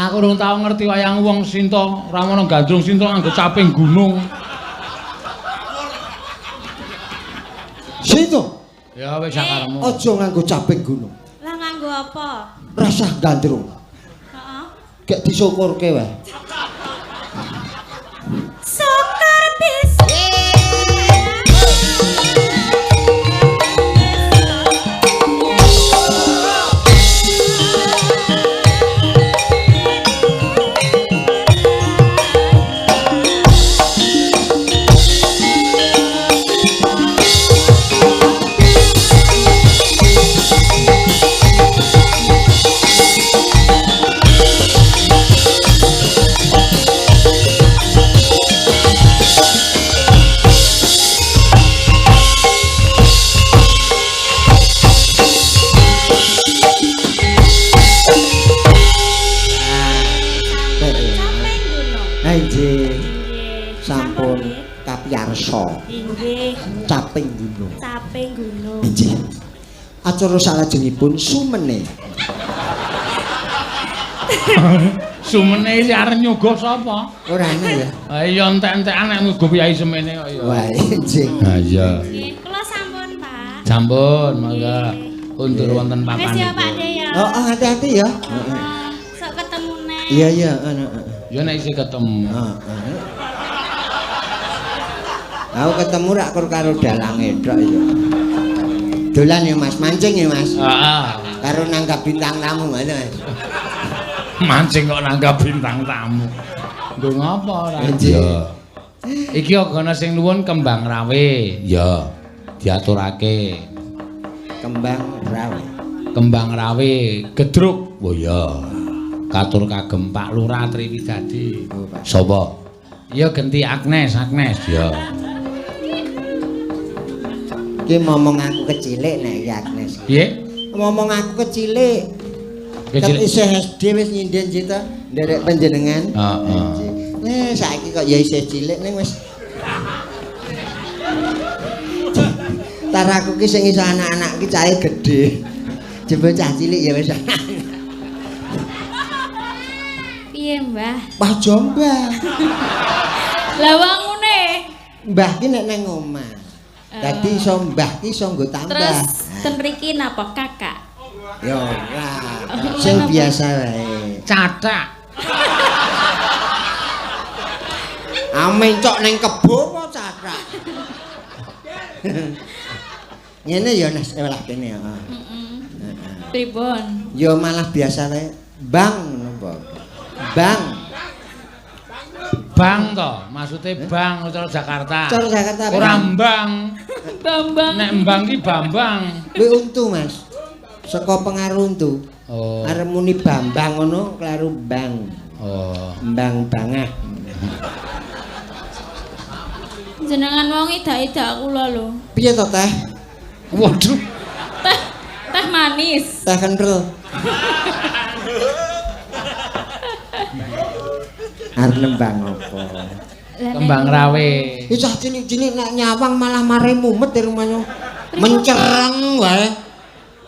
Speaker 1: Aku urung tau ngerti wayang wong Sinta, Rawana gandrung Sinta nganggo caping gunung.
Speaker 2: Sinta.
Speaker 1: Ya wis sakaremu.
Speaker 2: Aja nganggo caping gunung.
Speaker 3: Lah nganggo apa?
Speaker 2: Rasah gandrung.
Speaker 3: Heeh.
Speaker 2: Gek disyukurke wae.
Speaker 3: Syukur bisa.
Speaker 2: Warsa.
Speaker 3: Inggih.
Speaker 2: Caping gunung.
Speaker 3: Caping gunung.
Speaker 2: Inggih. Acara salajengipun sumene.
Speaker 1: Sumene iki arep nyuguh sapa?
Speaker 2: Ora ana ya.
Speaker 1: Ha iya entek-entekan nek nyuguh Kyai semene kok ya.
Speaker 2: Wah, inggih.
Speaker 1: Ha iya.
Speaker 3: Nggih, kula sampun, Pak.
Speaker 1: Sampun, mangga. Undur wonten
Speaker 3: Wis ya,
Speaker 1: papan.
Speaker 3: Pak De ya.
Speaker 2: Oh, hati-hati ya.
Speaker 3: Sok ketemu neh.
Speaker 2: Iya, iya, ana.
Speaker 1: Ya nek isih ketemu.
Speaker 2: Aku ketemu rak karo dalange tok ya. Dolan ya Mas, mancing ya Mas.
Speaker 1: Heeh.
Speaker 2: Karo nanggap bintang tamu ngono Mas.
Speaker 1: Mancing kok nanggap bintang tamu. Nggo ngapa ora?
Speaker 2: Iya.
Speaker 1: Iki agana sing nuwun kembang rawe. Ya. Diaturake.
Speaker 2: Kembang rawe.
Speaker 1: Kembang rawe gedruk. Oh ya. Katur kagem Pak Lurah Triwidadi.
Speaker 2: Oh, Pak.
Speaker 1: Sapa? Ya genti Agnes, ya.
Speaker 2: Ki ngomong aku kecilik nek iki Agnes.
Speaker 1: Piye?
Speaker 2: Ngomong aku kecilik. Ket isih SD wis nyinden cita nderek panjenengan.
Speaker 1: Heeh.
Speaker 2: Saiki kok ya isih cilik ning wis. Tar aku ki sing iso anak-anak ki cahe gedhe. Jebul cah cilik ya wis.
Speaker 3: Piye, Mbah?
Speaker 2: Wah jombang.
Speaker 3: Lah wangune.
Speaker 2: Mbah ki nek nang omah. Dadi iso mbah ki iso nggo tambah.
Speaker 3: Terus ten mriki napa kakak?
Speaker 2: Yo ora. Sing biasa wae.
Speaker 1: Cathak.
Speaker 2: Amencok ning kebo apa cathak? Ngene ya Nas, lah kene ya.
Speaker 3: Pripun?
Speaker 2: Ya malah biasa wae. Bang napa? Bang.
Speaker 1: Bang to, maksude bang cara Jakarta.
Speaker 2: Cara Jakarta.
Speaker 1: Ora mbang.
Speaker 3: Bambang.
Speaker 1: Nek mbang ki Bambang.
Speaker 2: Kuwi untu, Mas. Saka pengaruh untu.
Speaker 1: Oh.
Speaker 2: Arep muni Bambang ngono kleru bang.
Speaker 1: Oh.
Speaker 2: Mbang bangah.
Speaker 3: Jenengan wong idak-idak kula lho.
Speaker 2: Piye to, Teh?
Speaker 1: Waduh.
Speaker 3: Teh manis.
Speaker 2: Teh kental. Arep nembang apa?
Speaker 1: Kembang rawe.
Speaker 2: Iki cah cilik-cilik nek nyawang malah mare mumet di rumahnya. Mencereng wae.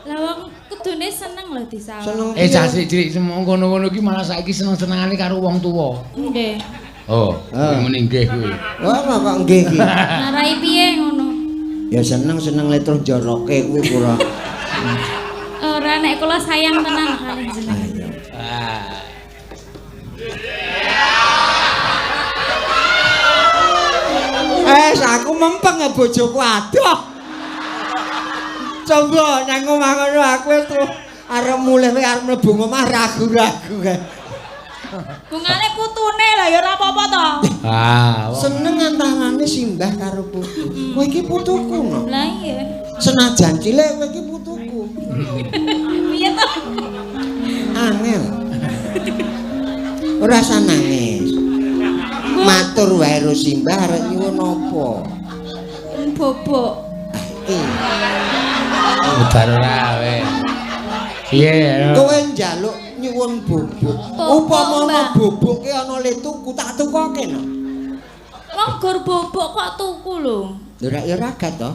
Speaker 3: Lah wong kudune seneng lho disawang.
Speaker 2: Seneng.
Speaker 1: Cah cilik semua ngono-ngono ki malah saiki seneng-senengane karo wong tuwa.
Speaker 3: Nggih.
Speaker 1: Oh, muni nggih kuwi.
Speaker 2: Wah, kok nggih iki.
Speaker 3: Narai piye ngono?
Speaker 2: Ya seneng-seneng le terus joroke kuwi pura.
Speaker 3: Ora nek kula sayang tenan kali jenengan.
Speaker 1: Ah.
Speaker 2: Aku mempeng ya bojoku adoh. Coba nang omah ngono aku terus arep mulih arep mlebu omah ragu-ragu kae.
Speaker 3: Bungane putune lho ya ora apa-apa to.
Speaker 1: Ah,
Speaker 2: Seneng antarane simbah karo putu. Kowe iki putuku no.
Speaker 3: Lah iya.
Speaker 2: Senajan cilik kowe iki putuku.
Speaker 3: Piye to?
Speaker 2: Angel. Ora usah nangis. Matur wae karo simbah arep nyuwun apa?
Speaker 3: Bobok.
Speaker 1: udan ora we. Piye?
Speaker 2: Kowe njaluk nyuwun bubuk. Upama bubuk ki ana le tuku tak tukoke no.
Speaker 3: Wong gor bobok kok tuku lho.
Speaker 2: Ora ya ragat to.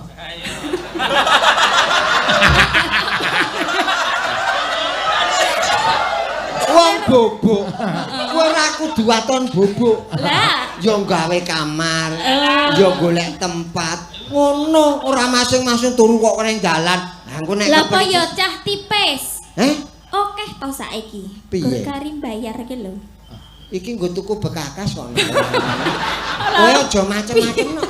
Speaker 2: Wong bobok. Kowe ora kudu waton bobok.
Speaker 3: Lah,
Speaker 2: Ya gawe kamar, ya golek tempat. Ngono, ora masing-masing turu kok ning dalan. Engko nek
Speaker 3: lha kok ya cah tipis. Oke to saiki.
Speaker 2: Piye?
Speaker 3: Karim bayar iki lho.
Speaker 2: Iki nggo tuku bekakas kok. Kowe aja macem-macem no.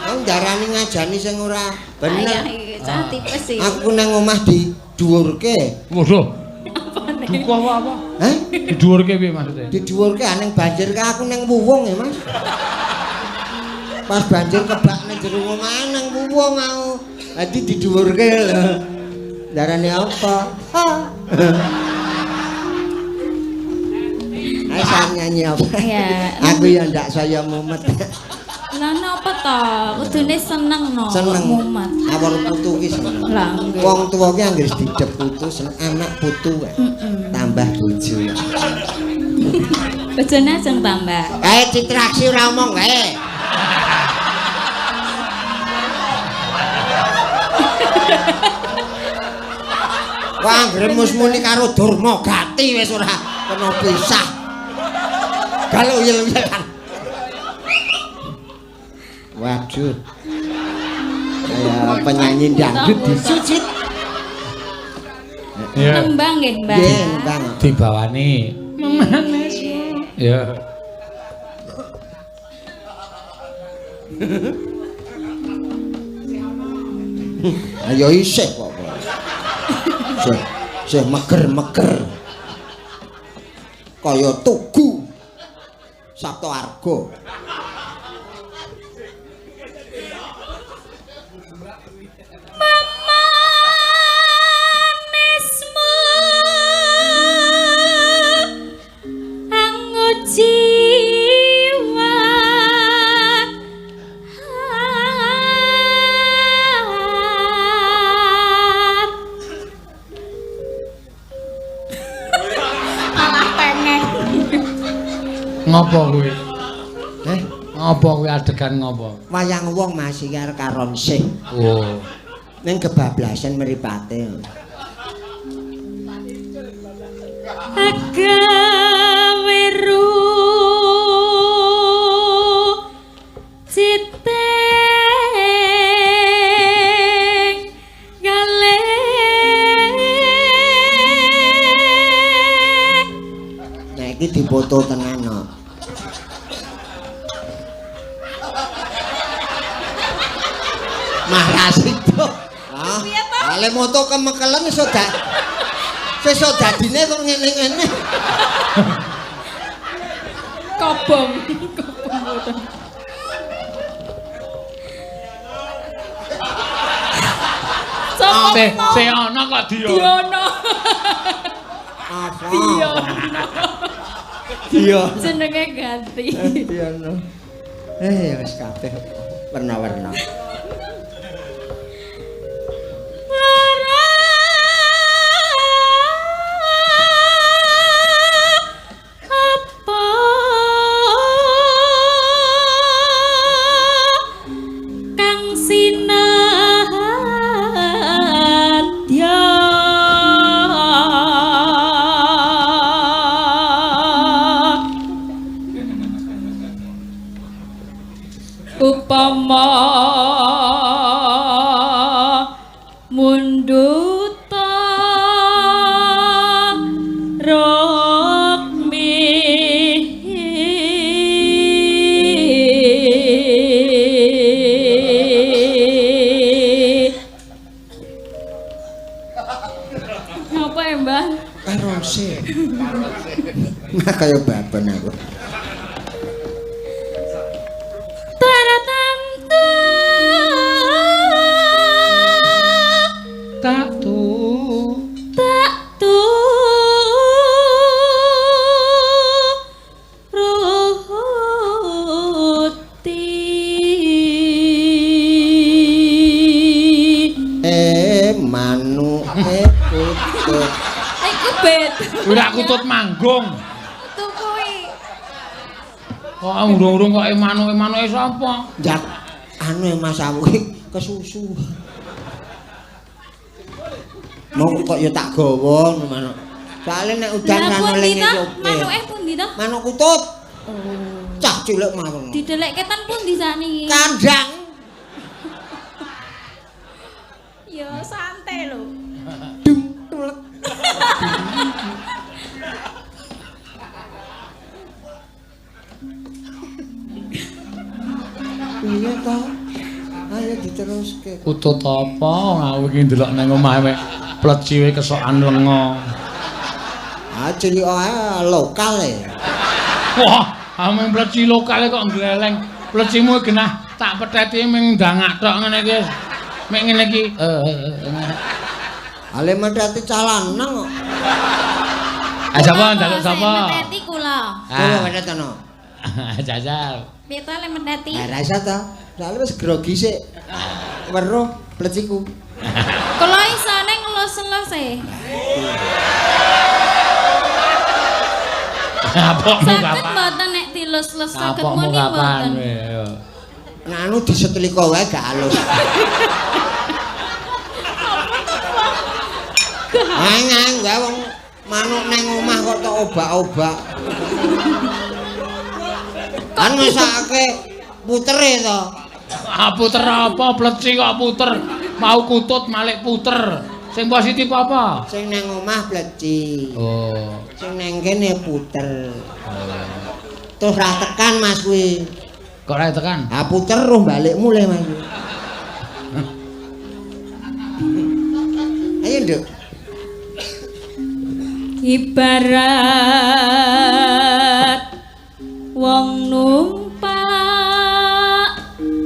Speaker 2: Wong darani ngajani sing ora bener.
Speaker 3: Cah tipis sih.
Speaker 2: Aku nang omah didhuwurke.
Speaker 1: Waduh. Duku apa?
Speaker 2: Hah?
Speaker 1: Didhuwurke piye maksudnya?
Speaker 2: Didhuwurke ning banjir ka aku ning wuwung ya, Mas. Pas banjir kebak ning jero omah nang wuwung aku. Dadi didhuwurke lho. Darane apa? Ayo sang nyanyi apa?
Speaker 3: Ya.
Speaker 2: Aku ya ndak saya mumet.
Speaker 3: Lah napa to? Kudune seneng no.
Speaker 2: Seneng.
Speaker 3: Mumet.
Speaker 2: Awor putu ki seneng.
Speaker 3: Lah nggih.
Speaker 2: Wong tuwa ki anggere didep putu seneng anak putu wae. Tambah bojo.
Speaker 3: Bojone ajeng tambah.
Speaker 2: Kae ditraksi ora omong kae. Wah, anggere muni karo Durma Gati wis ora kena pisah. Galuyel-uyelan. Waduh. Kayak penyanyi dangdut disucit.
Speaker 1: Ya.
Speaker 3: Nembang nggih, Mbak.
Speaker 2: Nggih, Bang.
Speaker 1: Dibawani memanismu. Ya.
Speaker 2: Ayo isih kok. Sih meger-meger. Kaya tugu. Sabtu Arga.
Speaker 3: Memanismu anggo jiwa malah pengen
Speaker 1: Ngopo kuwi?
Speaker 2: Eh,
Speaker 1: Ngopo kuwi adegan ngopo?
Speaker 2: wayang wong masih karo karon sih.
Speaker 1: Oh.
Speaker 2: Ning kebablasan mripate.
Speaker 3: agawe ru citeng galeh
Speaker 2: Nek iki dipoto tenan no. Marah itu. Ah,
Speaker 3: Piye to?
Speaker 2: ale moto kemekelen iso dadine kok ngene-ngene.
Speaker 3: kobong
Speaker 1: Se ana kok
Speaker 3: Diono
Speaker 2: Apa?
Speaker 3: Diono
Speaker 2: Iya.
Speaker 3: jenenge ganti
Speaker 2: Diono. Ya wis kabeh warna-warna.
Speaker 3: apa kang sinadya upama munduta rokmi apa ya mbak?
Speaker 2: Karo sih. Nah kaya baban aku.
Speaker 3: Taratamtu
Speaker 1: tatu.
Speaker 3: taktu ruti
Speaker 2: Manu kutut.
Speaker 3: iku bet
Speaker 1: Ora kutut manggung.
Speaker 3: tuh kuwi
Speaker 1: Kok urung-urung kok manuke sapa?
Speaker 2: Jak anu Mas Awi kesusu. Mau kok ya tak gawa ngono manuk. Soale nek udan kan elinge yope.
Speaker 3: manuke pundi to?
Speaker 2: Manuk kutut.
Speaker 3: Oh.
Speaker 2: Cah cilik mawon.
Speaker 3: Didelek ketan pundi sakniki?
Speaker 2: Kandang.
Speaker 3: Ya santai lho.
Speaker 2: Dung tulek. Iya ta. Ayo diteruske.
Speaker 1: Kutut apa? Aku iki ndelok nang omah mek pleciwe kesokan lenga.
Speaker 2: Ah cilik ae lokal e.
Speaker 1: Wah, ameng pleci lokale kok gleleng. Plecimu genah tak petheti ming ndangak tok ngene iki. Mek ngene iki.
Speaker 2: Ale medhati calanang kok.
Speaker 1: Sapa njaluk sapa?
Speaker 3: Medheti kula.
Speaker 2: Kowe medhetono.
Speaker 1: Jajal.
Speaker 3: Piye to le medheti?
Speaker 2: Ah rasa ta. Soale wis grogi sik. Weruh pleciku.
Speaker 3: Kula isane ngelus-elus e.
Speaker 1: Apokmu
Speaker 3: Saged
Speaker 1: kapan?
Speaker 3: mboten nek dilus-lus saged
Speaker 1: Apokmu
Speaker 3: muni
Speaker 1: kapan?
Speaker 3: mboten.
Speaker 2: Nganu disetlika wae gak alus. Nang wae wong manuk nang omah kok tok obak-obak. Kan mesake putere to.
Speaker 1: Ah puter apa pleci kok puter. Mau kutut malik puter. Sing positif apa?
Speaker 2: Sing nang omah pleci.
Speaker 1: Oh.
Speaker 2: Sing nang kene puter. Terus ra tekan Mas kuwi.
Speaker 1: Kok ra tekan?
Speaker 2: Ha puter roh balik mulih Mas. Ayo, Nduk.
Speaker 3: Ibarat wong numpak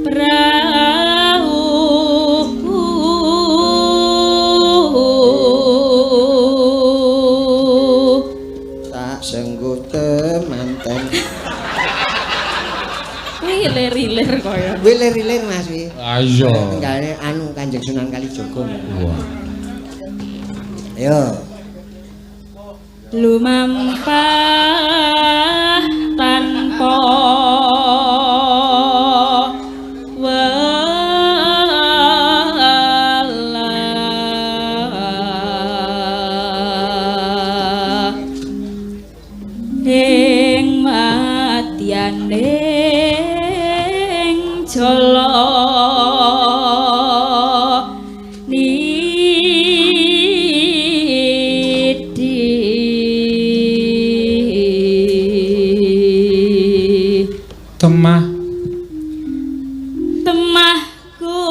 Speaker 3: perahu
Speaker 2: tak senggo temanten.
Speaker 3: Rilir-rilir kaya.
Speaker 2: Wilir-wilir Mas wi.
Speaker 1: Ayo.
Speaker 2: Tenggale anu Kanjeng Sunan Kalijaga.
Speaker 1: Wah.
Speaker 2: Ayo.
Speaker 3: Lumampah tanpa welah ing matyaning jala
Speaker 1: Temah
Speaker 3: kunjing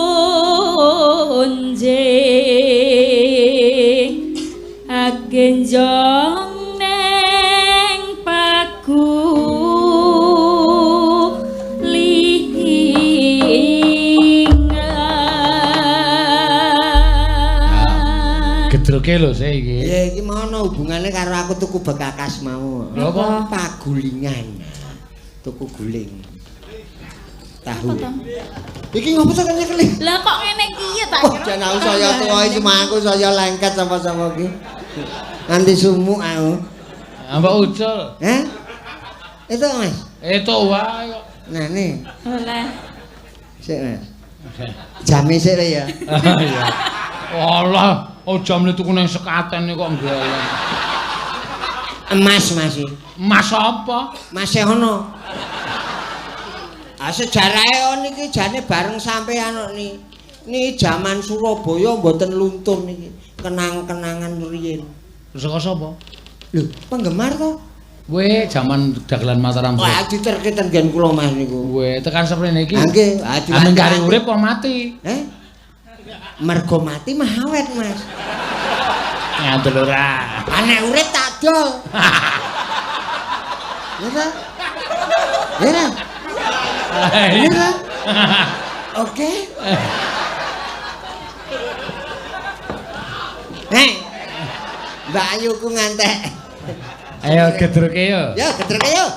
Speaker 3: agenjong neng paku lingan.
Speaker 1: gedroke lho sik iki.
Speaker 2: Ya iki mau ana hubungane karo aku tuku bekakas mau.
Speaker 1: Lha apa?
Speaker 2: Pagulingan. Tuku guling. Tahu. Iki ngopo sak nyekeli?
Speaker 3: Lah kok ngene iki ya tak
Speaker 2: Oh, jan aku saya tuwa iki mangku saya lengket sapa-sapa iki. Nganti sumuk aku.
Speaker 1: Mbak Ucul.
Speaker 2: Itu Mas.
Speaker 1: Itu wae kok.
Speaker 2: Nah nih,
Speaker 3: oleh.
Speaker 2: sik Mas. Jame sik le ya.
Speaker 1: Iya. Allah, oh jam tuku nang sekaten kok nggalen.
Speaker 2: Emas Mas iki.
Speaker 1: Mas apa?
Speaker 2: Masih ono. Ah sejarahe niki jane bareng sampean kok ni. Niki jaman Surabaya mboten luntun niki. Kenang-kenangan riyin.
Speaker 1: Saka sapa?
Speaker 2: Lho, penggemar to?
Speaker 1: Kowe jaman dagelan Mataram.
Speaker 2: Wah, diterke ten nggen kula Mas niku.
Speaker 1: Kowe tekan sprene iki.
Speaker 2: Ha nggih,
Speaker 1: Amen kari urip apa mati?
Speaker 2: Mergo mati mah awet, Mas.
Speaker 1: Ngandel ora.
Speaker 2: Nek urip tak dol. Ya ta? Ya ta? Ya ta? Oke. Mbak Ayu ku ngantek.
Speaker 1: Ayo gedruke yo.
Speaker 2: Ya, gedreke yo.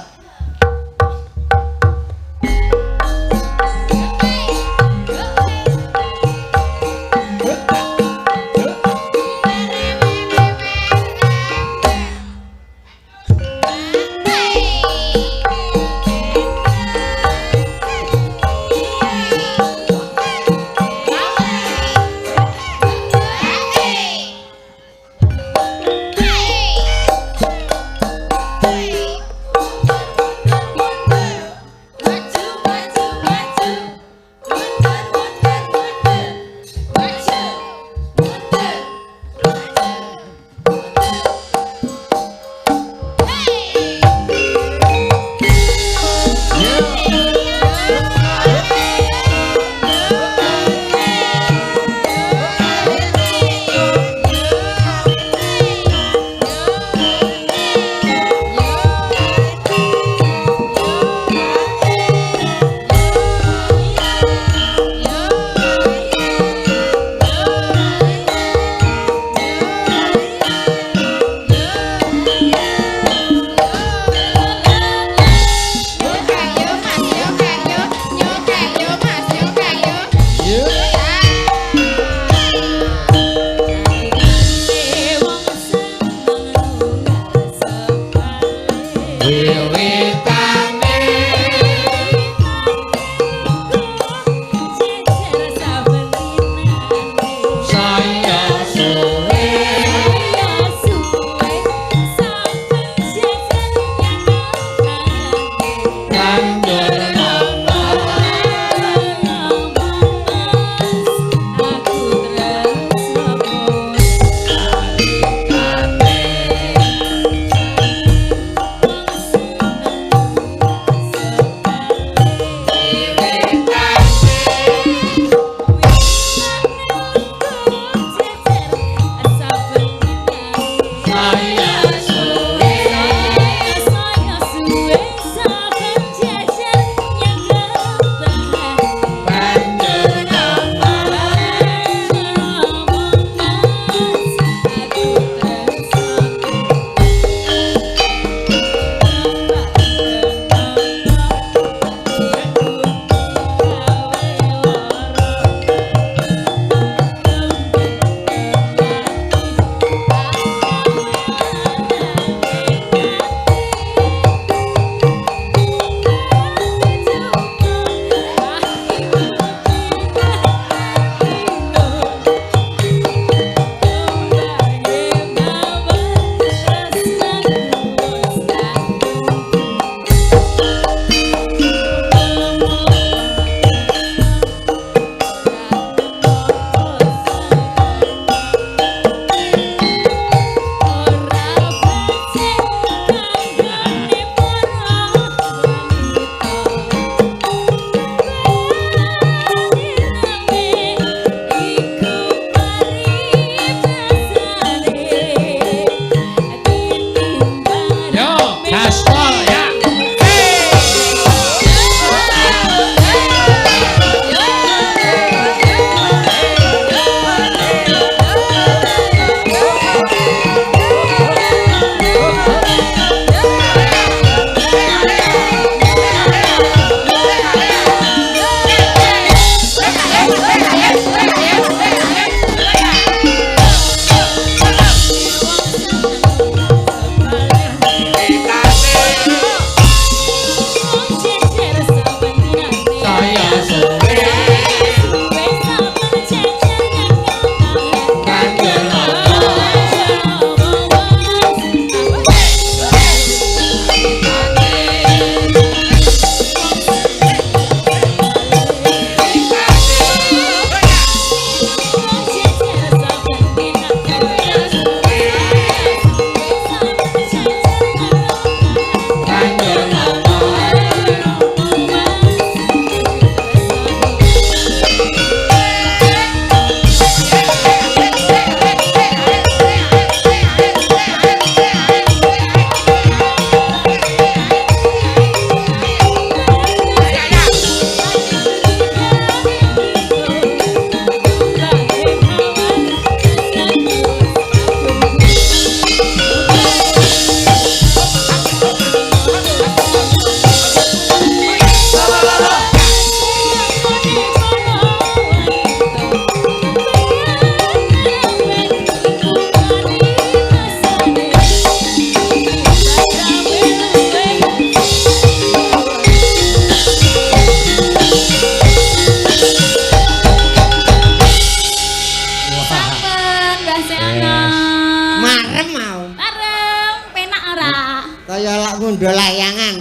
Speaker 2: kaya lak ngundho layangan.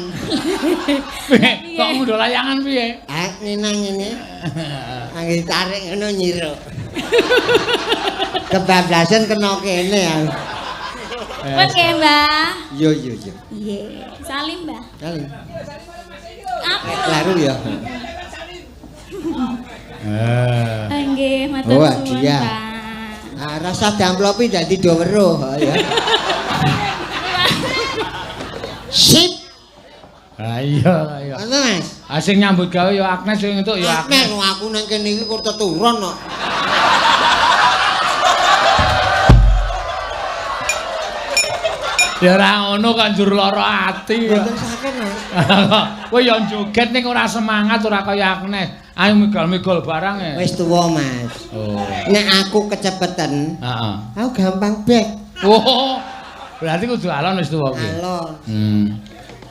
Speaker 1: Kok ngundho layangan piye?
Speaker 2: Ah, ngene. Angge tarik ngono nyiruk. Kebablasan kena kene ya.
Speaker 3: Pun nggih, Mbah.
Speaker 2: Yo.
Speaker 3: Nggih. Salim, Mbah.
Speaker 2: Salim.
Speaker 3: Apa?
Speaker 2: Laru ya.
Speaker 3: Nggih, matur
Speaker 2: Oh,
Speaker 3: suwun,
Speaker 2: dia.
Speaker 3: Mbah.
Speaker 2: Ah, rasa damplopi dadi do weruh ya. Sip.
Speaker 1: Iya.
Speaker 2: Ana, Mas.
Speaker 1: Sing nyambut gawe ya Agnes sing entuk ya
Speaker 2: Agnes
Speaker 1: Agnes.
Speaker 2: aku nang kene iki kok teturon kok.
Speaker 1: Ya ora ngono kok njur lara ati.
Speaker 2: Mboten sakit, Mas.
Speaker 1: Kowe ya joget ning ora semangat ora kaya Agnes. Ayo migol-migol barang ya.
Speaker 2: Wis tuwa, Mas.
Speaker 1: Oh.
Speaker 2: Nek aku kecepeten,
Speaker 1: Heeh.
Speaker 2: aku gampang back.
Speaker 1: Oh. Berarti kudu alon wis tuwa kuwi.
Speaker 2: Alon.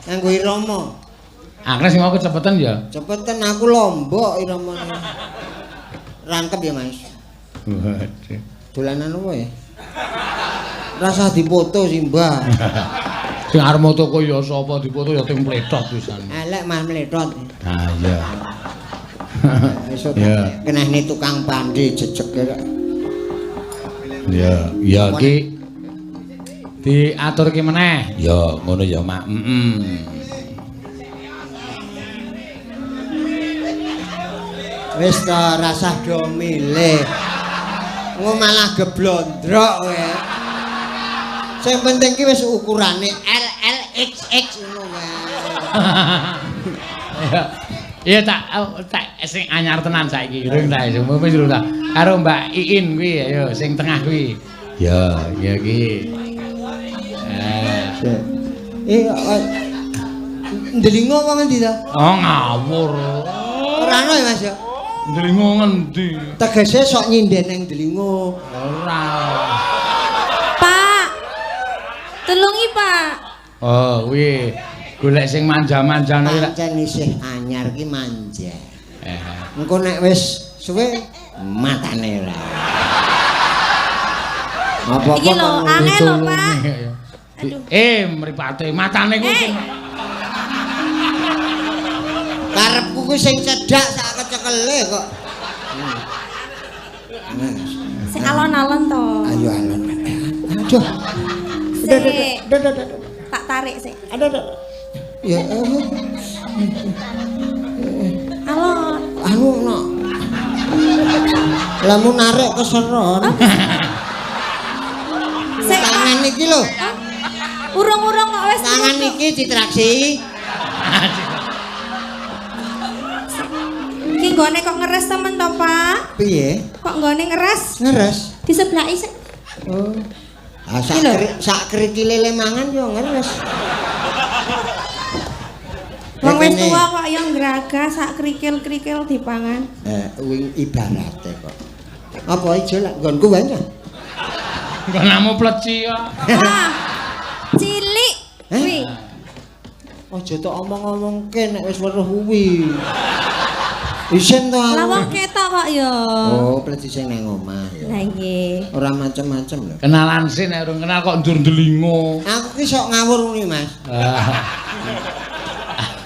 Speaker 2: Nganggo irama.
Speaker 1: Agnes sing mau kecepetan ya.
Speaker 2: Cepetan aku lombok iramane. Rangkep ya, Mas.
Speaker 1: Waduh.
Speaker 2: Dolanan apa ya? Rasa dipoto sih, Mbah.
Speaker 1: Sing arep moto kok ya sapa dipoto ya ting pletot pisan.
Speaker 2: Elek Mas meletot.
Speaker 1: Ah iya.
Speaker 2: Iso
Speaker 1: Ya.
Speaker 2: kenehne tukang pandi jejeg kok.
Speaker 1: Ya iki diaturke meneh. Ya ngono ya, Mak.
Speaker 2: Wis ta rasah do milih. Ngo malah geblondrok kowe. Sing penting ki wis ukurane LLXX ngono wae.
Speaker 1: Iya tak sing anyar tenan saiki. Urung ta wis urung ta. Karo Mbak Iin kuwi ayo sing tengah kuwi. Ya iki.
Speaker 2: Ndelingo apa ngendi ta?
Speaker 1: Oh ngawur.
Speaker 2: Ora ono ya Mas ya.
Speaker 1: Ndelingo ngendi?
Speaker 2: Tegese sok nyinden nang ndelingo.
Speaker 1: Ora.
Speaker 3: Pak. Tulungi, Pak.
Speaker 1: Oh, kuwi golek sing manja-manja kuwi.
Speaker 2: Pancen isih anyar ki manja. Engko nek wis suwe matane ora. Apa-apa
Speaker 3: Iki lho, angel lho, Pak.
Speaker 1: Aduh. Mripate matane kuwi sing
Speaker 2: Karepku kuwi sing cedhak sak kecekele kok.
Speaker 3: Sing alon-alon to.
Speaker 2: Ayo alon. Aduh.
Speaker 3: Sik. Tak tarik sik.
Speaker 2: Aduh. Ya
Speaker 3: Alon.
Speaker 2: anu no. Lamun narik keseron.
Speaker 3: Sik.
Speaker 2: Tangan iki lho.
Speaker 3: Urung-urung kok wis.
Speaker 2: Tangan iki ditraksi.
Speaker 3: Iki nggone kok ngeres temen to, Pak?
Speaker 2: Piye?
Speaker 3: Kok nggone ngeres?
Speaker 2: Ngeres.
Speaker 3: Di sebelah sik.
Speaker 2: Oh. Ah
Speaker 3: Iki lho.
Speaker 2: sak krikile lemangan yo ngeres.
Speaker 3: Wong wis tuwa kok yo ngraga sak krikil-krikil dipangan.
Speaker 2: Wing ibarate kok. Apa ijo lak nggonku wae.
Speaker 1: nggonamu pleci ya.
Speaker 3: Wah. Cilik. Kuwi.
Speaker 2: Aja tok omong-omongke nek wis weruh kuwi. Isen to.
Speaker 3: Lah wong ketok kok yo.
Speaker 2: Oh, pleci sing nang omah ya.
Speaker 3: Lah nggih.
Speaker 2: Ora macem-macem lho.
Speaker 1: Kenalan sih nek urung kenal kok ndur ndelingo.
Speaker 2: Aku ki sok ngawur ngene, Mas.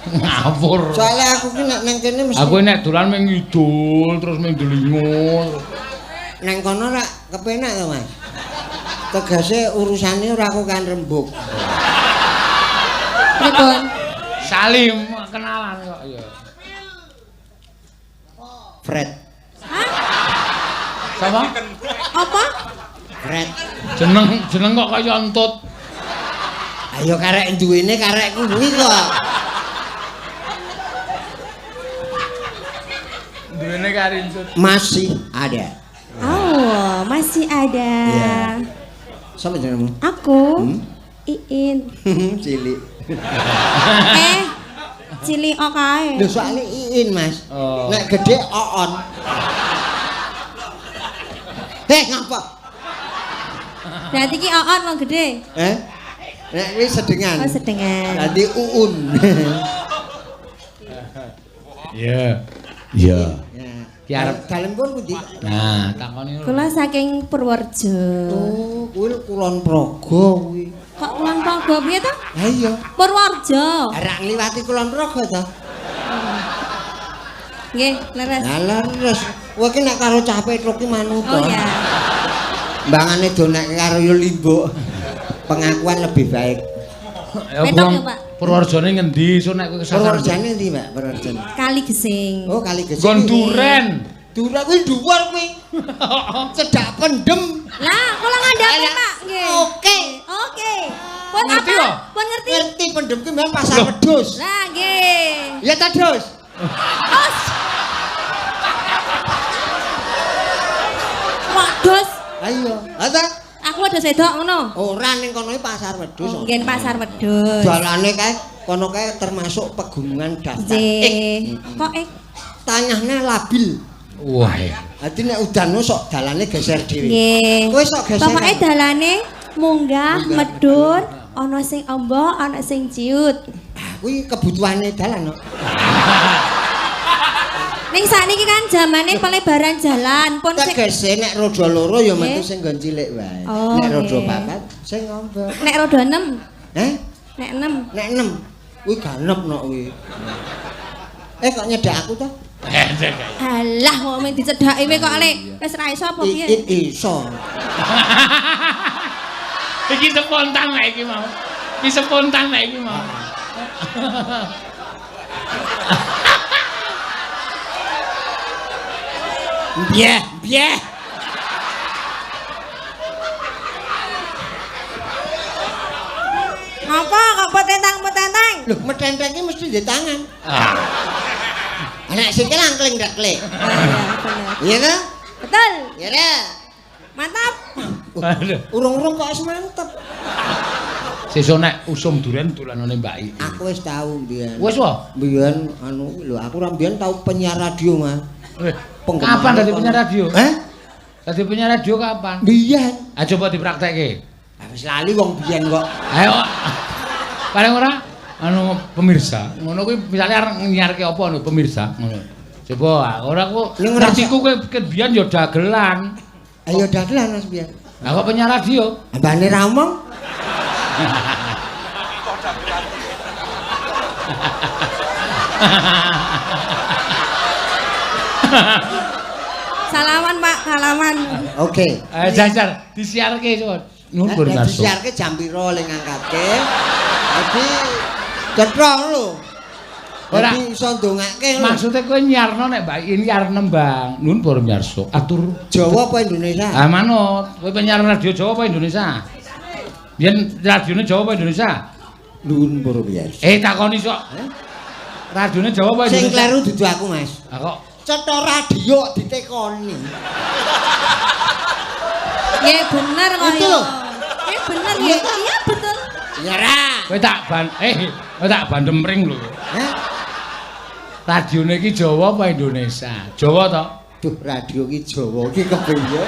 Speaker 1: Ngawur.
Speaker 2: Soale aku ki nek nang kene mesti
Speaker 1: Aku nek dolan ming ngidul terus ming ndelingo.
Speaker 2: nang kono rak kepenak to, Mas. Tegese urusane ora aku kan rembug.
Speaker 3: Pripun?
Speaker 1: Salim kenalan kok ya.
Speaker 2: Fred.
Speaker 3: Hah?
Speaker 1: Sapa?
Speaker 3: Apa?
Speaker 2: Fred.
Speaker 1: Jeneng kok kaya entut.
Speaker 2: Ayo karek duwene karek kuwi kok.
Speaker 1: Duwene karo entut.
Speaker 2: Masih ada.
Speaker 3: Oh, masih ada.
Speaker 2: Iya. Sapa jenengmu?
Speaker 3: Aku Iin.
Speaker 2: Cilik.
Speaker 3: Cilik kok kae.
Speaker 2: Lho soalnya Iin, Mas.
Speaker 1: Oh.
Speaker 2: Nek gede Oon. Ngapa?
Speaker 3: Berarti ki Oon wong gede.
Speaker 2: Nek kuwi sedengan.
Speaker 3: Oh, sedengan.
Speaker 2: Dadi Uun.
Speaker 1: Iya. Iya. Ki arep
Speaker 2: dalem pun pundi?
Speaker 1: nah, takoni.
Speaker 3: Kula saking Purworejo.
Speaker 2: Oh, kuwi Kulon Progo kuwi.
Speaker 3: Kok Kulon Praga piye to?
Speaker 2: Ha iya.
Speaker 3: Purworejo.
Speaker 2: Ora ngliwati Kulon Progo to.
Speaker 3: Nggih, leres.
Speaker 2: Lah leres. Kowe ki nek karo cah Petruk ki manut to.
Speaker 3: Oh ya.
Speaker 2: Mbangane donek karo yo limbuk. Pengakuan lebih baik.
Speaker 1: Ya
Speaker 3: Petok
Speaker 1: wong
Speaker 3: ya, Pak?
Speaker 1: Purwojone ngendi so nek kowe kesasar.
Speaker 2: Purwojone ndi, Mbak? Purwojone.
Speaker 3: Kali Gesing.
Speaker 2: Oh, kali Gesing.
Speaker 1: Gon duren.
Speaker 2: Duren kuwi dhuwur kuwi. Cedak pendem.
Speaker 3: Lah, kula ngandhapi, Pak. Nggih.
Speaker 2: Oke.
Speaker 3: Oke. Pun
Speaker 1: Ngerti
Speaker 3: apa?
Speaker 1: kok?
Speaker 3: Pun ngerti.
Speaker 2: Ngerti pendem ki memang pasar wedhus.
Speaker 3: Lah, nggih.
Speaker 2: Ya ta, Dus?
Speaker 3: Os. Wados.
Speaker 2: Ayo. Ha ta?
Speaker 3: Aku ada sedok ngono.
Speaker 2: Ora ning kono iki pasar wedhus.
Speaker 3: Nggih pasar wedhus.
Speaker 2: Dalane kae kono kae termasuk pegunungan daftar.
Speaker 3: Nggih. Kok
Speaker 2: Tanyahne labil.
Speaker 1: Wah.
Speaker 2: Dadi nek udan sok dalane geser dhewe.
Speaker 3: nggih.
Speaker 2: Kowe sok geser.
Speaker 3: Pokoke dalane munggah, medhur, ana sing amba, ana sing ciut.
Speaker 2: Kuwi kebutuhane dalan.
Speaker 3: Ning sakniki kan zamane pelebaran jalan, pun sing
Speaker 2: Tegese nek roda loro ya metu sing nggon cilik wae.
Speaker 3: Oh,
Speaker 2: Nek roda
Speaker 3: nggih.
Speaker 2: papat sing ngombe.
Speaker 3: nek roda 6.
Speaker 2: Heh?
Speaker 3: Nek 6.
Speaker 2: Nek 6 kuwi ganep nok kuwi. Kok nyedhak aku to?
Speaker 3: Alah kok men dicedhaki kowe kok lek wis ra iso apa piye?
Speaker 2: Iso.
Speaker 1: Iki spontan nek iki mau. Iki spontan nek iki mau.
Speaker 2: Bieh, bieh.
Speaker 3: Apa kok petentang-petentang?
Speaker 2: Loh, metenteng iki mesti di tangan.
Speaker 1: Ah.
Speaker 2: Nek sikil angkling ndak klik.
Speaker 3: Bener.
Speaker 2: Iya ta?
Speaker 3: Betul.
Speaker 2: Iya ta?
Speaker 3: Mantap.
Speaker 1: Aduh.
Speaker 2: Urung-urung kok wis mantep.
Speaker 1: Sesuk nek usum duren dolanane Mbak I.
Speaker 2: Aku wis tau mbiyen.
Speaker 1: Wis wae.
Speaker 2: Mbiyen anu lho aku ora mbiyen tau penyiar radio, Mas.
Speaker 1: Kapan dadi penyiar radio?
Speaker 2: Heh?
Speaker 1: Dadi penyiar radio kapan?
Speaker 2: Mbiyen.
Speaker 1: Ah coba dipraktekke.
Speaker 2: Wis lali wong biyen kok.
Speaker 1: Ayo. Paling ora anu pemirsa, ngono kuwi misale arep nyiarke apa anu pemirsa ngono. Coba ora kok ngertiku kowe biyen ya dagelan.
Speaker 2: Ayo dagelan Mas biyen.
Speaker 1: Lah kok penyiar radio?
Speaker 2: Ambane ra omong.
Speaker 3: Salaman Pak, salaman.
Speaker 2: Oke.
Speaker 1: Jajar disiarke coba. Nuwun pun
Speaker 2: Nek
Speaker 1: masuk.
Speaker 2: disiarke jam piro le ngangkatke. Dadi cetha lho.
Speaker 1: Ora.
Speaker 2: Dadi iso ndongake lho.
Speaker 1: Maksude kowe nyiarno nek Mbak I nyiar nembang. Nuwun pun nyarso. Atur
Speaker 2: Jawa apa Indonesia?
Speaker 1: Ah manut, kowe penyiar radio Jawa apa Indonesia? Yen radione Jawa apa Indonesia?
Speaker 2: Nuwun para biasa.
Speaker 1: Takoni sok. Radione Jawa apa
Speaker 2: Sing
Speaker 1: Indonesia?
Speaker 2: kleru dudu aku, Mas.
Speaker 1: Ah kok
Speaker 2: Cetha radio ditekoni.
Speaker 3: Nggih bener kok
Speaker 2: Itu
Speaker 3: ya.
Speaker 2: lho.
Speaker 3: Nggih bener nggih. Iya betul.
Speaker 2: Nyara.
Speaker 1: kowe tak bandem ring lho.
Speaker 2: Hah?
Speaker 1: Radione iki Jawa apa Indonesia? Jawa to?
Speaker 2: Duh, radio ki Jawa ki kepiye?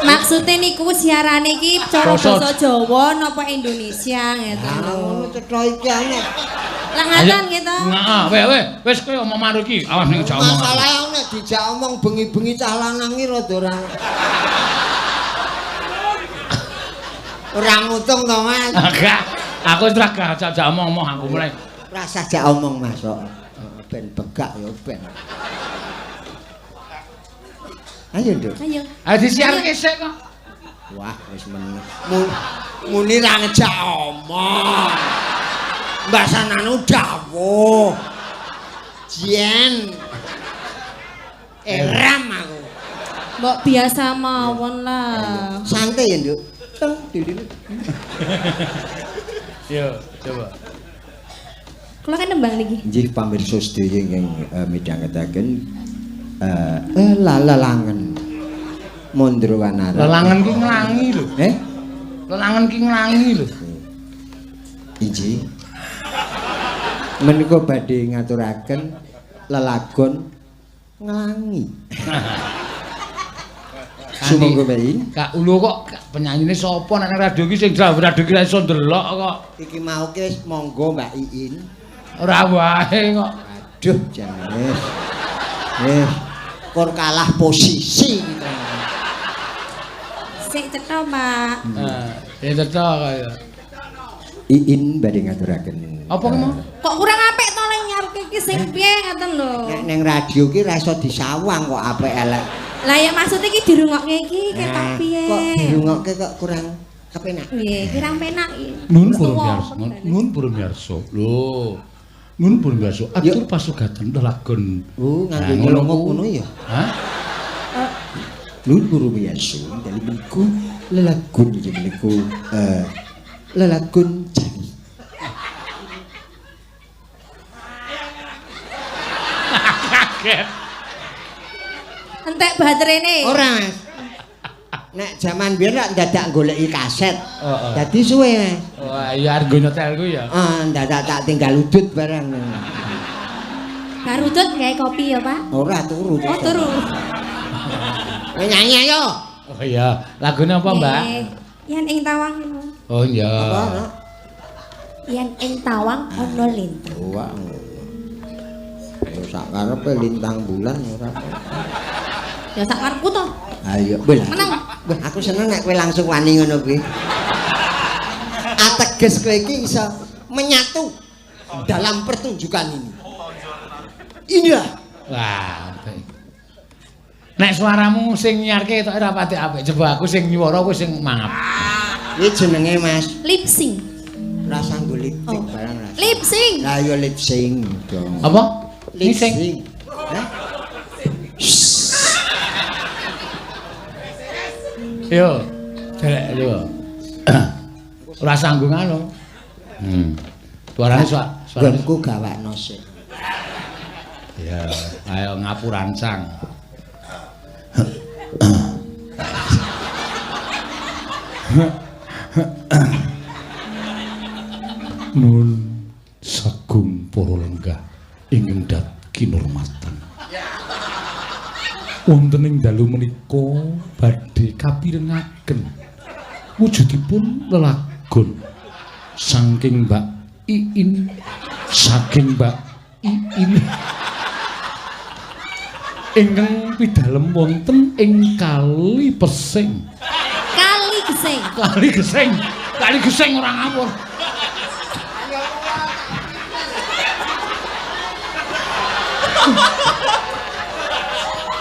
Speaker 3: Maksudnya niku siarane iki cara basa Jawa napa Indonesia ngeten lho.
Speaker 2: Ngono cetha iki aneh.
Speaker 3: Lah ngaten gitu.
Speaker 1: Heeh, wis kowe omong maru iki. Awas ning Jawa.
Speaker 2: Masalah nek dijak omong bengi-bengi cah lanang ki rada ora. Ora mutung to, Mas.
Speaker 1: Enggak. Aku wis ra jak omong-omong aku mulai.
Speaker 2: Rasa jak omong, Mas kok. Ben begak ya ben. Ayo, Nduk.
Speaker 3: Ayo.
Speaker 1: Ayo disiarke sik kok.
Speaker 2: Wah, wis meneng. Muni ra ngejak omong. Mbak Sananu dawuh. Jen. Eram aku.
Speaker 3: Mbok biasa mawon lah.
Speaker 2: Santai ya, Nduk. Teng dili.
Speaker 1: Yo, coba.
Speaker 3: Kula kan nembang niki.
Speaker 2: Nggih pamirsa sedaya ingkang midhangetaken lalalangen Mondro Wanara.
Speaker 1: Lelangen ki nglangi lho. Lelangen ki nglangi lho.
Speaker 2: Inji. Menika badhe ngaturaken lelagon nglangi. Sumangga bayi.
Speaker 1: Kak Ulo kok penyanyine sapa nek radio iki sing radio iki iso ndelok kok.
Speaker 2: Iki mau ki wis monggo Mbak Iin.
Speaker 1: Ora wae kok.
Speaker 2: Aduh jane. Kur kalah posisi kita.
Speaker 3: Sik cetha, Pak.
Speaker 1: Cetha kaya.
Speaker 2: Iin badhe ngaturaken.
Speaker 1: Apa mau?
Speaker 3: Kok kurang apik to le nyaruke iki sing piye ngoten lho.
Speaker 2: Nek ning radio ki ra iso disawang kok apik elek.
Speaker 3: Lah ya maksud iki dirungokke iki ketok piye?
Speaker 2: Kok dirungokke kok kurang kepenak.
Speaker 3: Nggih, kurang penak iki.
Speaker 1: Nun Burung Yarso. Lho. Nun Burung Yarso atur pasugatan lelagon.
Speaker 2: Nganggo ngelongok ngono ya.
Speaker 1: Hah?
Speaker 2: Nun Burung Yarso dalem niku lelagon iki niku lelagon jani.
Speaker 1: Kaget.
Speaker 3: Entek baterene.
Speaker 2: Ora, Mas. Nek jaman biyen rak dadak goleki kaset. Dadi suwe, Mas.
Speaker 1: Wah, iya argo nyetelku ya.
Speaker 2: Dadak tak tinggal udut barang.
Speaker 3: Garudut gawe kopi ya, Pak?
Speaker 2: Ora turu.
Speaker 3: Oh, turu.
Speaker 2: Nyanyi ayo.
Speaker 1: Oh iya, lagune apa, Mbak?
Speaker 3: Yen ing tawang.
Speaker 1: Oh iya.
Speaker 2: Apa, Nak?
Speaker 3: Yen ing tawang ana lintang.
Speaker 2: Wah. Sak karepe lintang bulan ora.
Speaker 3: Ya sak karepku to.
Speaker 2: Ayo, bel.
Speaker 3: Menang.
Speaker 2: Wah, aku seneng nek kowe langsung wani ngono kuwi. Ateges kowe iki iso menyatu dalam pertunjukan ini. Iya.
Speaker 1: Wah, baik. Nek suaramu sing nyiarke tok ora pati apik. Coba aku sing nyuwara kowe sing mangap.
Speaker 2: Iki jenenge Mas.
Speaker 3: Lip sync.
Speaker 2: Rasa nggo lip sync barang rasa.
Speaker 3: Lip sync.
Speaker 2: Lah yo lip sync dong.
Speaker 1: Apa?
Speaker 2: Lip sync. Hah?
Speaker 1: Yo. Delek yo. Ora sanggung anu. Suarane suarane
Speaker 2: Gonku gawakno sik.
Speaker 1: Ya, ayo ngapurancang. Nun sagung para lenggah ingkang dat kinurmatan. Wonten ing dalu menika badhe kapirengaken wujudipun lelagon saking Mbak Iin saking Mbak Iin ingkang pidalem wonten ing Kali Pesing.
Speaker 3: Kali Geseng.
Speaker 1: Kali Geseng. Kali Geseng ora ngawur.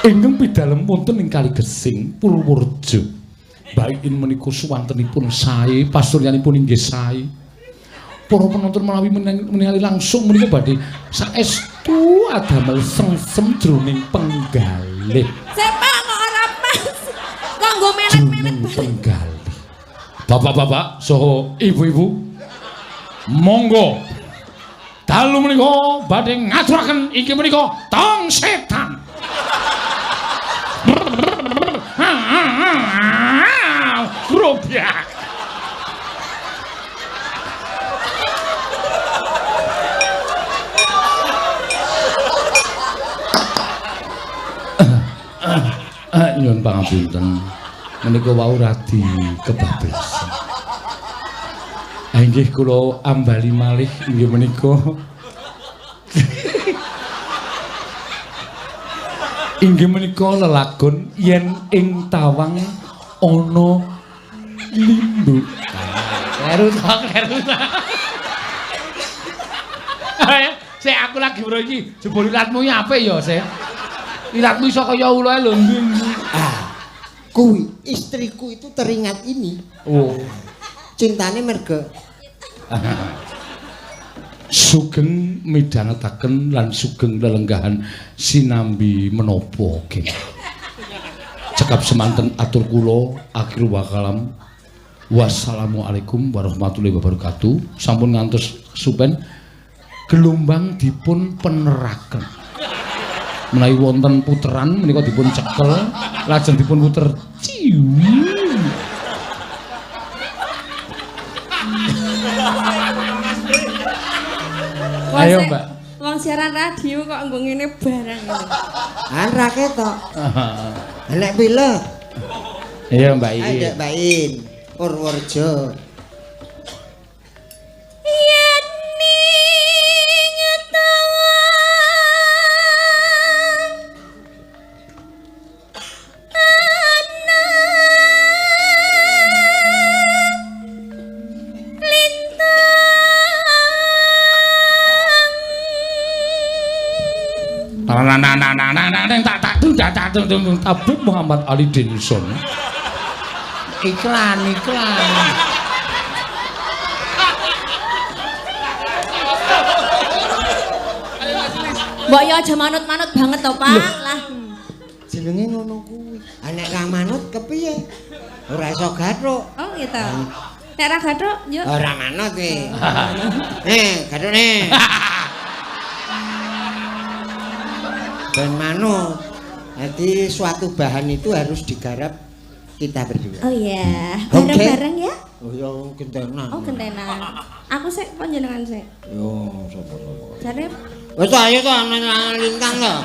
Speaker 1: Ingkang pidalem wonten ing Kali Gesing Purworejo. Baikin menika suwantenipun sae, pasuryanipun inggih sae. Para penonton menawi meningali langsung menika badhe saestu adamel sengsem jroning penggalih.
Speaker 3: Sepak kok ora pas. Kok nggo melet-melet.
Speaker 1: Penggalih. Bapak-bapak saha ibu-ibu, monggo dalu menika badhe ngaturaken inggih menika Tong Setan. Grobyak. Nyuwun pangapunten. Menika wau radi kebablasan. Inggih kula ambali malih inggih menika. Inggih menika lelagon yen ing tawang ana limbu. Kleru to. Sik aku lagi bro iki jebul ilatmu iki apik ya, Sik. Ilatmu iso kaya ulae lho.
Speaker 2: Kuwi istriku itu teringat ini.
Speaker 1: Oh.
Speaker 2: Cintane merga
Speaker 1: Sugeng midhangetaken lan sugeng lelenggahan sinambi menapa keng. Cekap semanten atur kula akhir wakalam. Wassalamualaikum warahmatullahi wabarakatuh. Sampun ngantos supen gelombang dipun peneraken. Menawi wonten puteran menika dipun cekel lajeng dipun puter ciwi. Ayo, Mbak.
Speaker 3: Wong siaran radio kok nggo ngene barang.
Speaker 2: ra ketok. Nek pilek.
Speaker 1: Iya, Mbak Iin.
Speaker 2: Ada Mbak Iin. Purworejo.
Speaker 1: Tabib Muhammad Ali Denison. Iklan.
Speaker 3: Mbok ya aja manut-manut banget to, Pak. Lah.
Speaker 2: Jenenge ngono kuwi. Ah nek ra manut kepiye? Ora iso gathuk.
Speaker 3: Oh, gitu. Nek ra gathuk, yo.
Speaker 2: Ora manut iki. Gathuk nih. Dan manut. Jadi suatu bahan itu harus digarap kita berdua.
Speaker 3: Oh iya, bareng-bareng ya?
Speaker 2: Oh ya gentenan.
Speaker 3: Oh, gentenan. Aku sik panjenengan sik.
Speaker 2: Yo sapa.
Speaker 3: Jare
Speaker 2: Wes ayo to ana lintang to.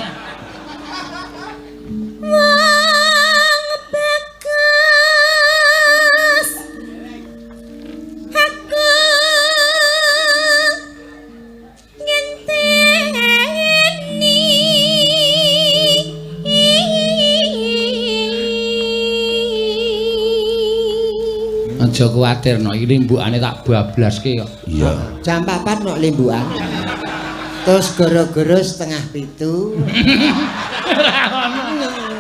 Speaker 3: wong bekas aku ngenteni
Speaker 1: Aja kuwatir no, iki limbukane tak bablaske kok.
Speaker 2: Iya. Jam 4 nok limbukan. Terus gara-gara setengah 7.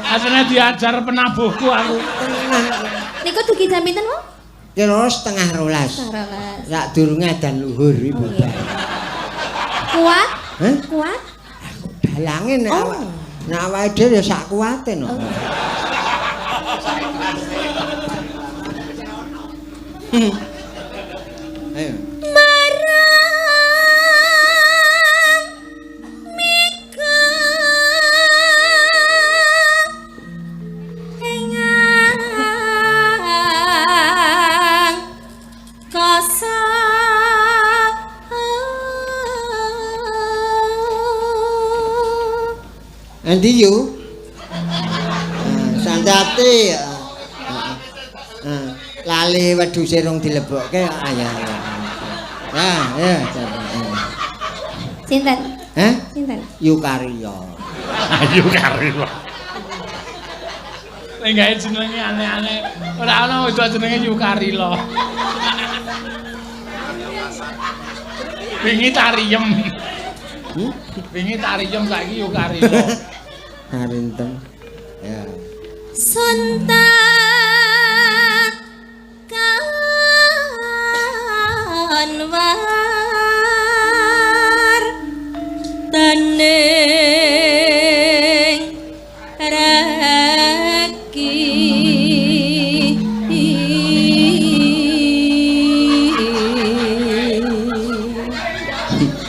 Speaker 1: Asline diajar penabuhku aku.
Speaker 3: niku dugi jam pinten, Wong?
Speaker 2: Kira setengah 12. Sak durunge adan luhur ibu.
Speaker 3: Kuat?
Speaker 2: Hah?
Speaker 3: Kuat?
Speaker 2: Dalange nek awake dhewe ya sak kuwate no. Ayo. Endi yu? Sandate. Lali wedhuse rung dilebokke ya. Ya.
Speaker 3: Sinten?
Speaker 2: Hah?
Speaker 3: Sinten?
Speaker 2: Yukaria.
Speaker 1: Yukaria. Nek gawe jenenge aneh-aneh. Ora ana wedok jenenge Yukarila. Wingi tariem. Wingi tariem saiki Yukarila.
Speaker 2: Harinten. Ya.
Speaker 3: Sontak kanwar taning raki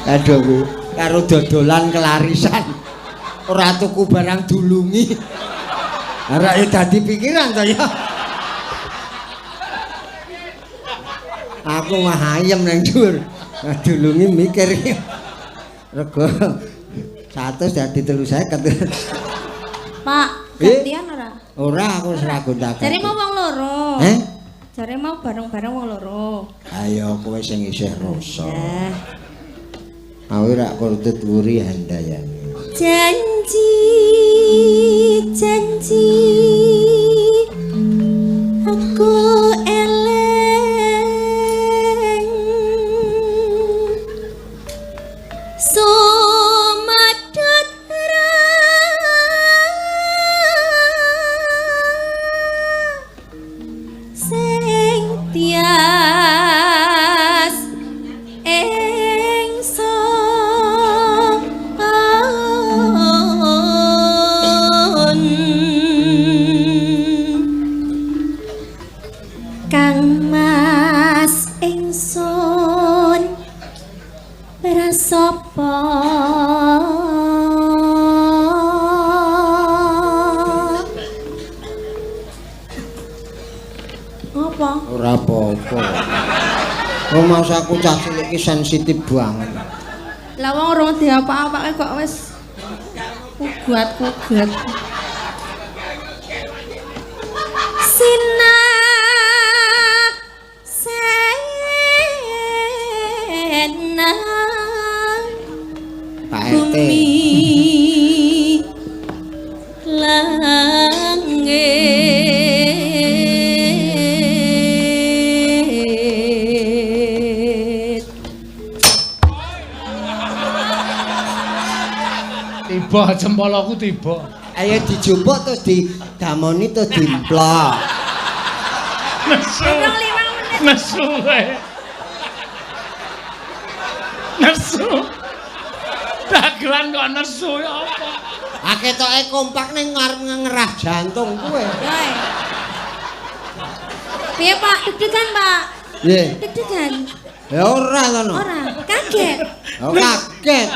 Speaker 2: Aduh Bu, karo dodolan kelarisan. Ora tuku barang dulungi. Arek dadi pikiran to ya. Aku mah ayem nang dhuwur. Dulungi mikir iki. Rego 100 dadi 350.
Speaker 3: Pak, gantian ora?
Speaker 2: Ora aku wis ra gonta-ganti.
Speaker 3: Jare mau wong loro. Jare mau bareng-bareng wong loro.
Speaker 2: Ayo kowe sing isih rasa.
Speaker 3: Nah.
Speaker 2: Aku rak kurtut wuri handayane.
Speaker 3: Janji aku eleng sumadot sing tias Kang Mas ingsun prasapa apa
Speaker 2: Ora apa-apa. Wong mas aku cah cilik iki sensitif banget.
Speaker 3: lah wong urung diapa-apake kok wis kugat-kugat sinak senang
Speaker 2: Pak RT.
Speaker 1: Langit tiba cempalaku tiba.
Speaker 2: Ayo dijupuk terus didamoni terus dimplok.
Speaker 1: Nesu.
Speaker 3: 5 menit.
Speaker 1: Nesu wae. Nesu. Dagelan kok nesu ya apa?
Speaker 2: Ketoke kompak ning ngarep ngerah jantung kowe.
Speaker 3: Yoe. Piye Pak? Deg-degan Pak?
Speaker 2: Nggih.
Speaker 3: Deg-degan.
Speaker 2: Ya ora ngono.
Speaker 3: Ora, kaget.
Speaker 2: Oh kaget.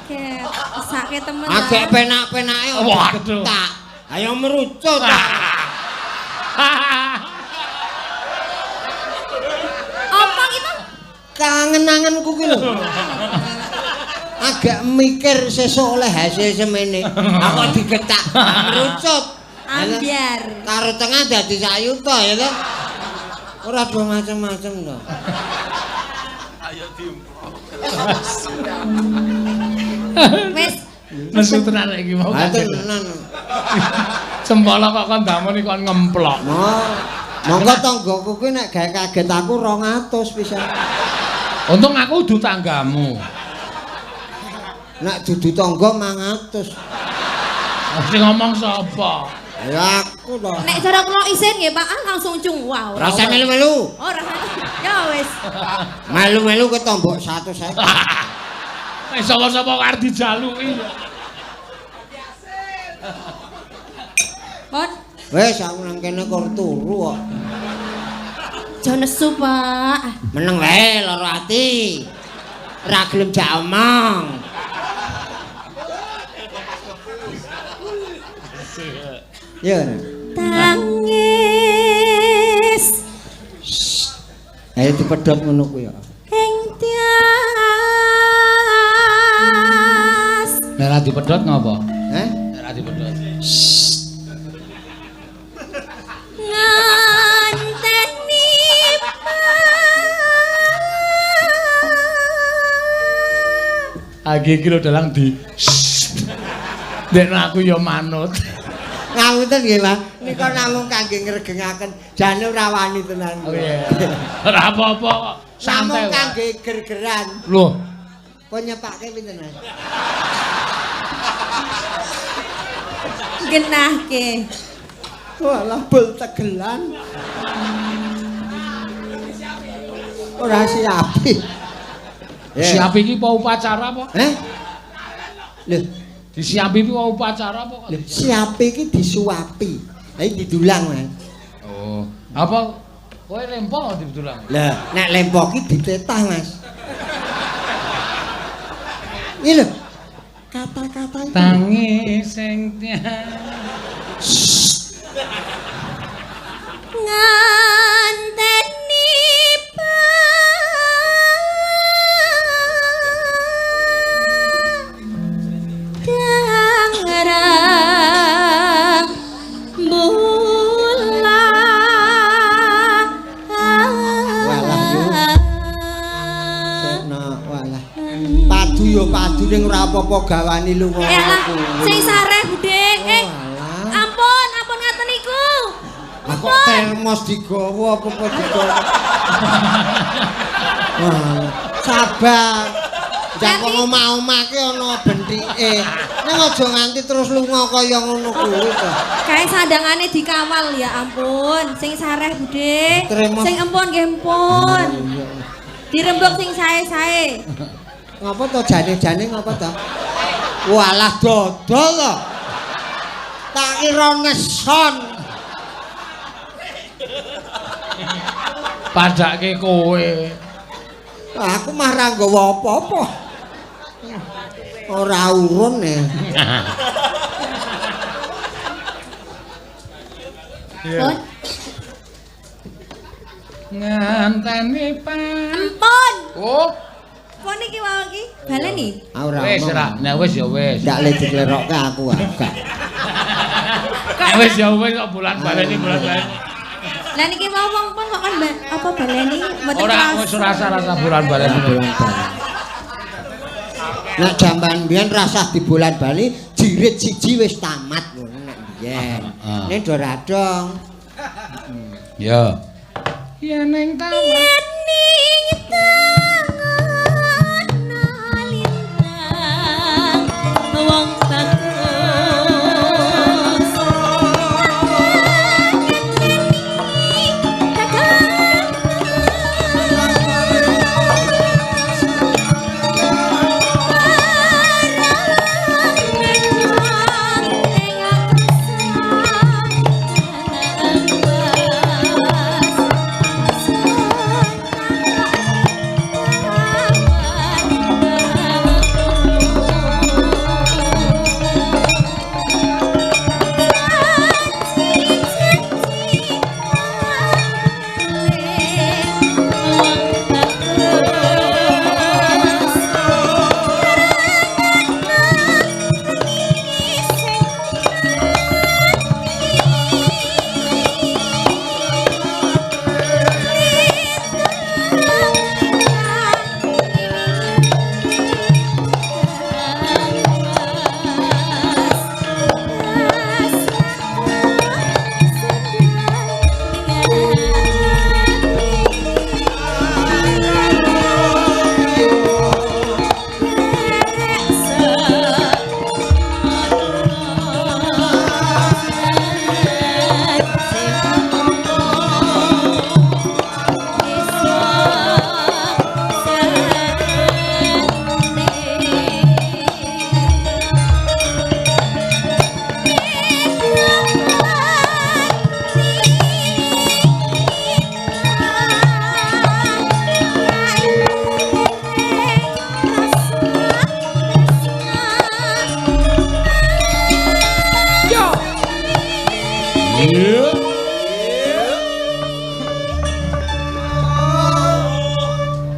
Speaker 3: Kaget. Sake temen.
Speaker 2: Agek penak-penake
Speaker 1: Waduh.
Speaker 2: tak. Ayo merucut.
Speaker 3: Apa gitu?
Speaker 2: Kangen-angenku ki lho. Agak mikir sesuk oleh hasil semene. Aku digetak merucut.
Speaker 3: Ambiar.
Speaker 2: Karo tengah dadi sayuta ya to. Ora do macem-macem to.
Speaker 3: Wes.
Speaker 1: Nesu tenan iki mau kaget.
Speaker 2: Tenan.
Speaker 1: Sempala kok kon damoni kon ngemplok.
Speaker 2: Monggo tanggaku kuwi nek gawe kaget aku 200 pisan.
Speaker 1: Untung aku udu tanggamu.
Speaker 2: Nek dudu tangga 500.
Speaker 1: Sing ngomong sapa?
Speaker 2: Ya aku to.
Speaker 3: Nek cara kula isin nggih Pak, langsung cung. Wow.
Speaker 2: Rasa melu-melu.
Speaker 3: Ora. Ya wis.
Speaker 2: Melu-melu ketombok 150.
Speaker 1: Sapa-sapa arep dijaluki.
Speaker 3: Pon,
Speaker 2: Wes aku nang kene kur turu kok.
Speaker 3: aja nesu Pak.
Speaker 2: Meneng wae lara ati. Ora gelem jak omong. Ya.
Speaker 3: Tangis
Speaker 2: Ayo dipedhot ngono kuwi ya.
Speaker 3: ing tias.
Speaker 1: Nek ra dipedhot ngopo?
Speaker 2: Heh?
Speaker 1: Nek ra dipedhot.
Speaker 3: Nganteni
Speaker 1: Agi iki lho dalang di. Nek aku ya manut.
Speaker 2: Ngapunten nggih, Mas. Nika namung kangge ngregengaken jane ora wani tenan.
Speaker 1: Oh iya. Ora apa-apa kok. Santai.
Speaker 2: Namung kangge ger-geran.
Speaker 1: Loh,
Speaker 2: Kok nyepake pinten, Mas?
Speaker 3: genahke.
Speaker 2: Walah bol tegelan. Ora siapi.
Speaker 1: siap iki apa upacara apa?
Speaker 2: Lho,
Speaker 1: Disiapi iki apa upacara apa?
Speaker 2: lho siapi iki disuapi. Ayo didulang, Mas.
Speaker 1: Oh, apa kowe lempok didulang?
Speaker 2: Lah, nek lempok iki ditetah, Mas. Iki lho. Kata-kata iki.
Speaker 1: Tangis sing
Speaker 3: Nganteni pangrang bulan.
Speaker 2: Walah. Padu yo padu ning ora apa-apa gawani lunga.
Speaker 3: Sing sareh Budhe. Ampun ngaten niku.
Speaker 2: Kok termos digawa apa digawa? Sabar. Jangan omah-omah ki ana bendike. Ning aja nganti terus lunga kaya ngono kuwi to.
Speaker 3: Kae sandangane dikawal ya ampun. Sing sareh Budhe.
Speaker 2: Terima.
Speaker 3: Sing empun nggih empun. Dirembuk sing sae-sae.
Speaker 2: Ngapa to jane-jane ngapa to? Walah dodol to. Tak kira neson.
Speaker 1: padake kowe.
Speaker 2: Aku mah ra nggawa apa-apa. Ora urun ya.
Speaker 3: Pun.
Speaker 1: Nganteni
Speaker 3: Empun.
Speaker 1: Oh,
Speaker 3: Pun iki wae iki. Baleni.
Speaker 2: Ora.
Speaker 1: wis ra, nek wis ya wis.
Speaker 2: Ndak le diklerokke aku agak.
Speaker 1: Nek wis ya wis kok bulan baleni bulan baleni.
Speaker 3: Lah niki mau wong pun kok kan apa baleni mboten
Speaker 1: Ora wis rasa-rasa bulan baleni.
Speaker 2: Nek jamban mbiyen rasah di bulan Bali jirit siji wis tamat ngono nek mbiyen. Nek do radong.
Speaker 1: Ya. Yen ning taman.
Speaker 3: ning tangan lintang wong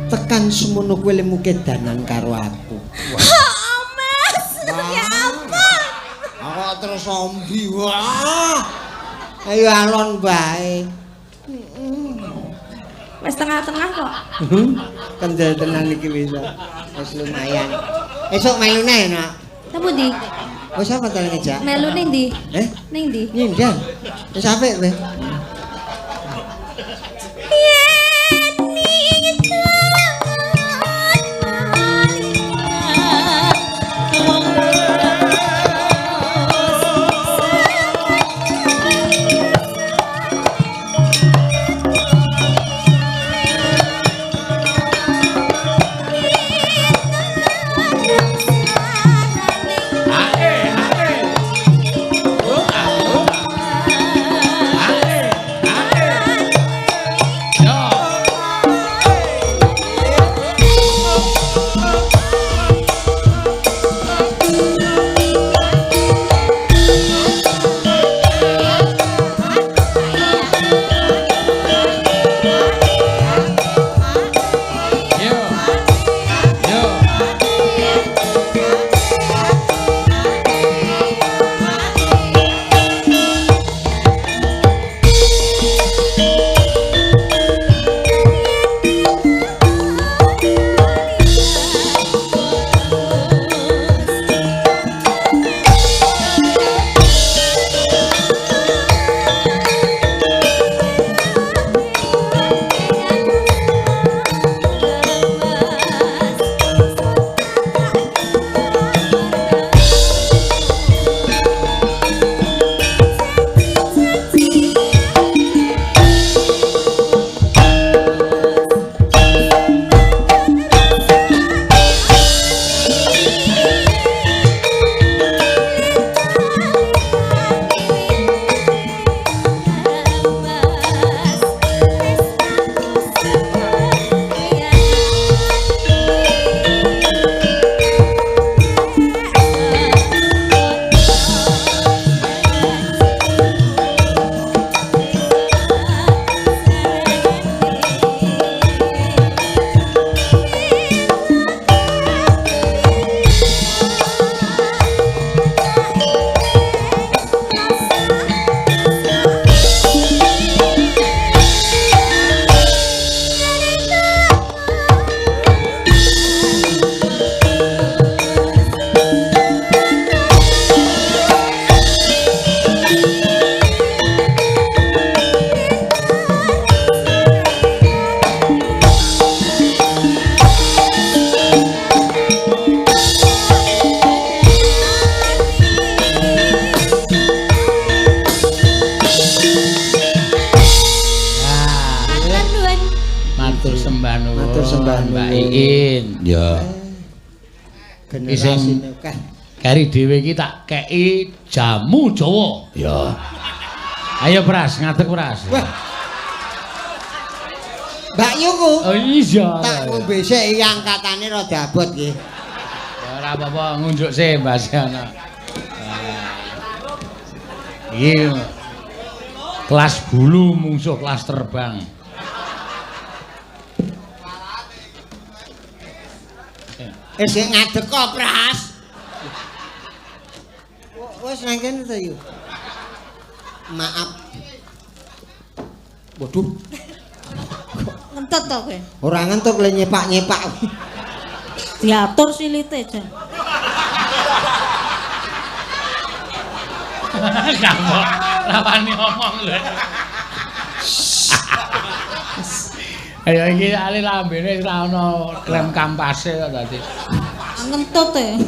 Speaker 2: tekan semono kowe lemu kedanan karo aku.
Speaker 3: Oh, Mas. Ya ampun.
Speaker 2: Aku terus zombie. Wah. Ayo alon bae.
Speaker 3: Wis tengah-tengah kok.
Speaker 2: Kendel tenan iki wis. Wis lumayan. Esuk melune enak.
Speaker 3: Temu ndi?
Speaker 2: Wis apa to ngejak?
Speaker 3: Melu ning ndi? Ning ndi?
Speaker 2: Nyindang. Wis apik kowe.
Speaker 1: Mbak Iin. Ya.
Speaker 2: Generasi nikah.
Speaker 1: Kari dhewe iki tak kei jamu Jawa. Ya. Ayo Pras, ngadeg Pras.
Speaker 2: Wah. Mbak Yuku.
Speaker 1: Oh iya.
Speaker 2: Tak ngombe sik iki angkatane rada abot iki.
Speaker 1: Ya ora apa-apa ngunjuk sik Mbak Siana. Iki kelas bulu mungsuh kelas terbang.
Speaker 2: Sik ngadeg kok, Pras. Wes nang kene to yo. Maaf. Waduh.
Speaker 3: Ngentut to kowe.
Speaker 2: Ora ngentuk le nyepak-nyepak.
Speaker 3: Diatur silite jan.
Speaker 1: Kamu rawani ngomong lho. Ayo iki ale lambene ora ana krem kampase kok dadi.
Speaker 3: Ngentut e.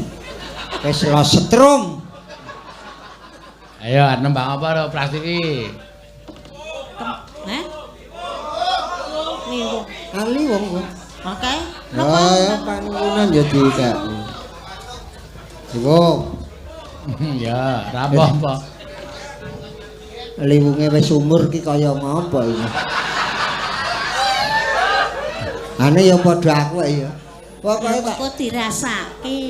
Speaker 2: Wis lo setrum.
Speaker 1: Ayo nembang apa lho Pras iki?
Speaker 3: Liwung.
Speaker 2: Ali wong kok.
Speaker 3: Oke.
Speaker 2: Ya panuwunan ya dikak. Iwo.
Speaker 1: Ya, ora apa-apa.
Speaker 2: Liwunge wis umur ki kaya ngopo iki? Ane ya padha aku ya. Pokoke tak
Speaker 3: kok dirasake.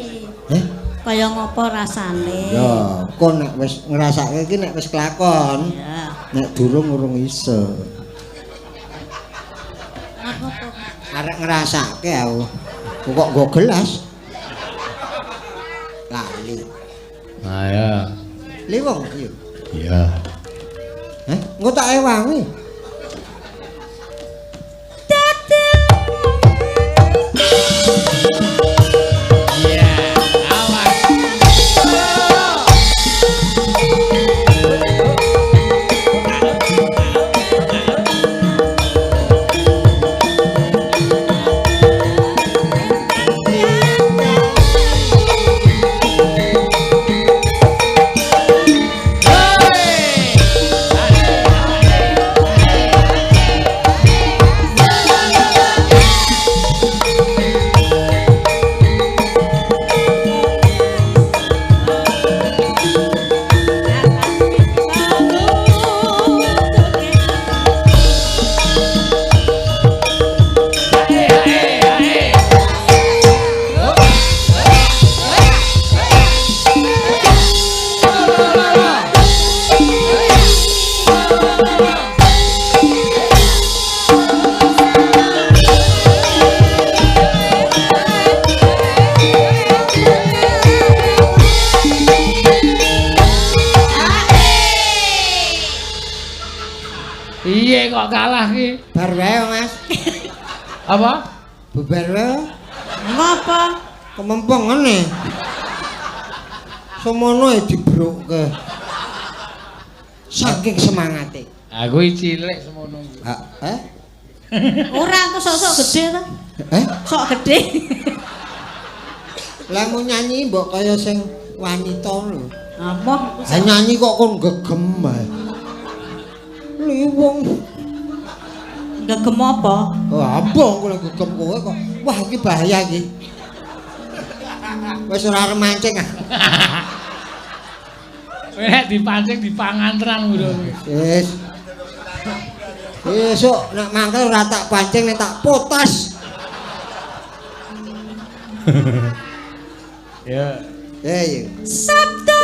Speaker 2: Kaya
Speaker 3: ngopo rasane?
Speaker 2: Ya, kok nek wis ngrasake iki nek wis kelakon.
Speaker 3: Ya.
Speaker 2: Nek durung urung iso.
Speaker 3: Apa
Speaker 2: Arek ngrasake aku. Kok nggo gelas? Lali.
Speaker 1: Ayo.
Speaker 2: Liwong iki.
Speaker 1: Iya.
Speaker 2: Hah? Engko tak ewangi.
Speaker 1: Piye kok kalah ki?
Speaker 2: Bar wae, Mas.
Speaker 1: Apa?
Speaker 2: Bubar wae.
Speaker 3: Ngapa?
Speaker 2: Kemempong ngene. Semono dibrokke. Saking semangate.
Speaker 1: Aku cilik semono.
Speaker 2: Heh?
Speaker 3: Ora aku sok-sok gede ta. Sok gede.
Speaker 2: Lah mau nyanyi mbok kaya sing wanita lho.
Speaker 3: Apa?
Speaker 2: Ha nyanyi kok kon gegem ae. Liwong.
Speaker 3: Gegem apa?
Speaker 2: Oh, abang kula gegem kowe kok. Wah, iki bahaya iki. Wis ora arep mancing ah.
Speaker 1: Kowe nek dipancing dipangantran lho.
Speaker 2: Wis. Besok nek mangkel ora tak pancing nek tak potas.
Speaker 1: Ya.
Speaker 2: Ya.
Speaker 3: Sabtu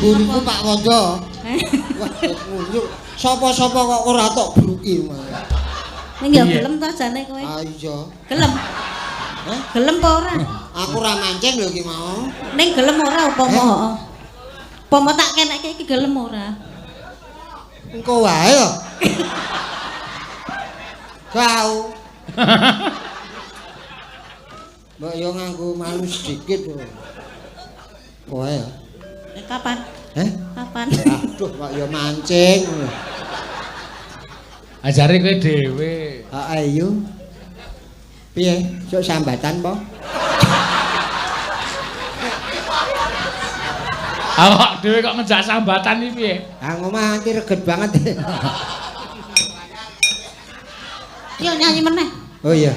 Speaker 2: Buriku Pak Rondo. Wah, ngunjuk. Sapa-sapa kok ora tok bruki.
Speaker 3: ning ya gelem ta jane kowe?
Speaker 2: Ah iya.
Speaker 3: Gelem.
Speaker 2: Hah?
Speaker 3: Gelem apa ora?
Speaker 2: Aku ora mancing lho iki mau.
Speaker 3: Ning gelem ora upama heeh. Upama tak kenekke iki gelem ora?
Speaker 2: Engko wae yo. Kau. Mbok yo nganggo malu sedikit lho. Kowe ya.
Speaker 3: Kapan? Kapan?
Speaker 2: Aduh, kok yo mancing.
Speaker 1: Ajare kowe dhewe.
Speaker 2: Heeh yo. Piye? Sok sambatan po?
Speaker 1: Awak dhewe kok ngejak sambatan iki piye?
Speaker 2: Ah ngomah iki reget banget.
Speaker 3: Yo nyanyi meneh.
Speaker 2: Oh iya.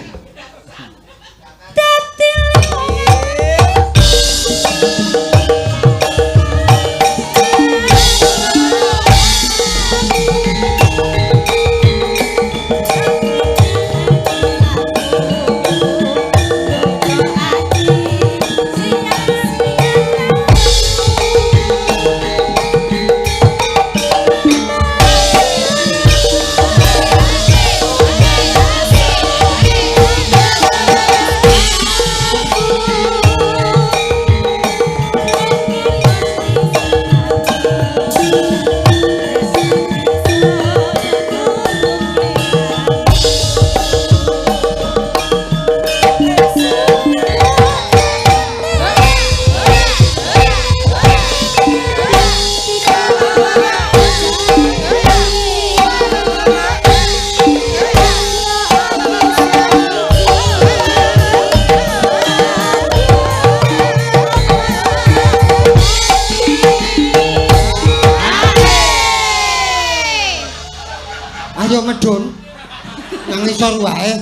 Speaker 2: ngisor wae.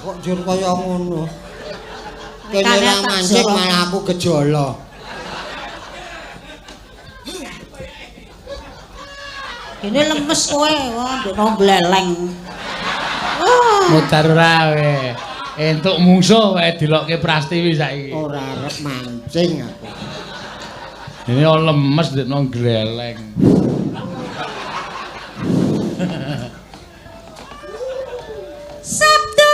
Speaker 2: Kok njur kaya ngono. Kene ra mancing malah aku gejala.
Speaker 4: Ini lemes kowe, wah ndekno gleleng.
Speaker 1: Mudar ora kowe. Entuk mungsuh wae dilokke Prastiwi saiki.
Speaker 2: Ora arep mancing aku.
Speaker 1: Ini lemes ndekno gleleng.
Speaker 3: Sabtu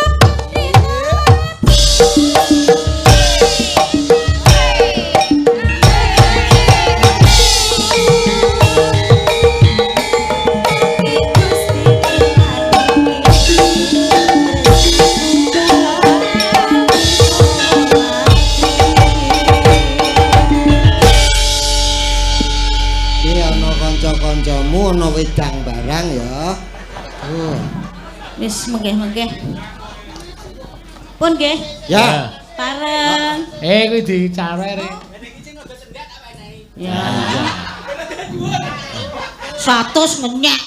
Speaker 2: kanca-kancamu ana wedang barang ya.
Speaker 4: Wis menggeh-menggeh. Pun nggih.
Speaker 2: Ya.
Speaker 4: Pareng.
Speaker 1: Kuwi dicawer.
Speaker 4: Ya. 100 ngenyek.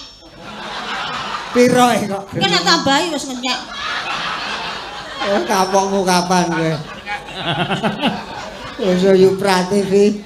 Speaker 2: Piro kok?
Speaker 4: Kena tambahi wis ngenyek.
Speaker 2: Kapokmu kapan kowe? Wis yo Prativi.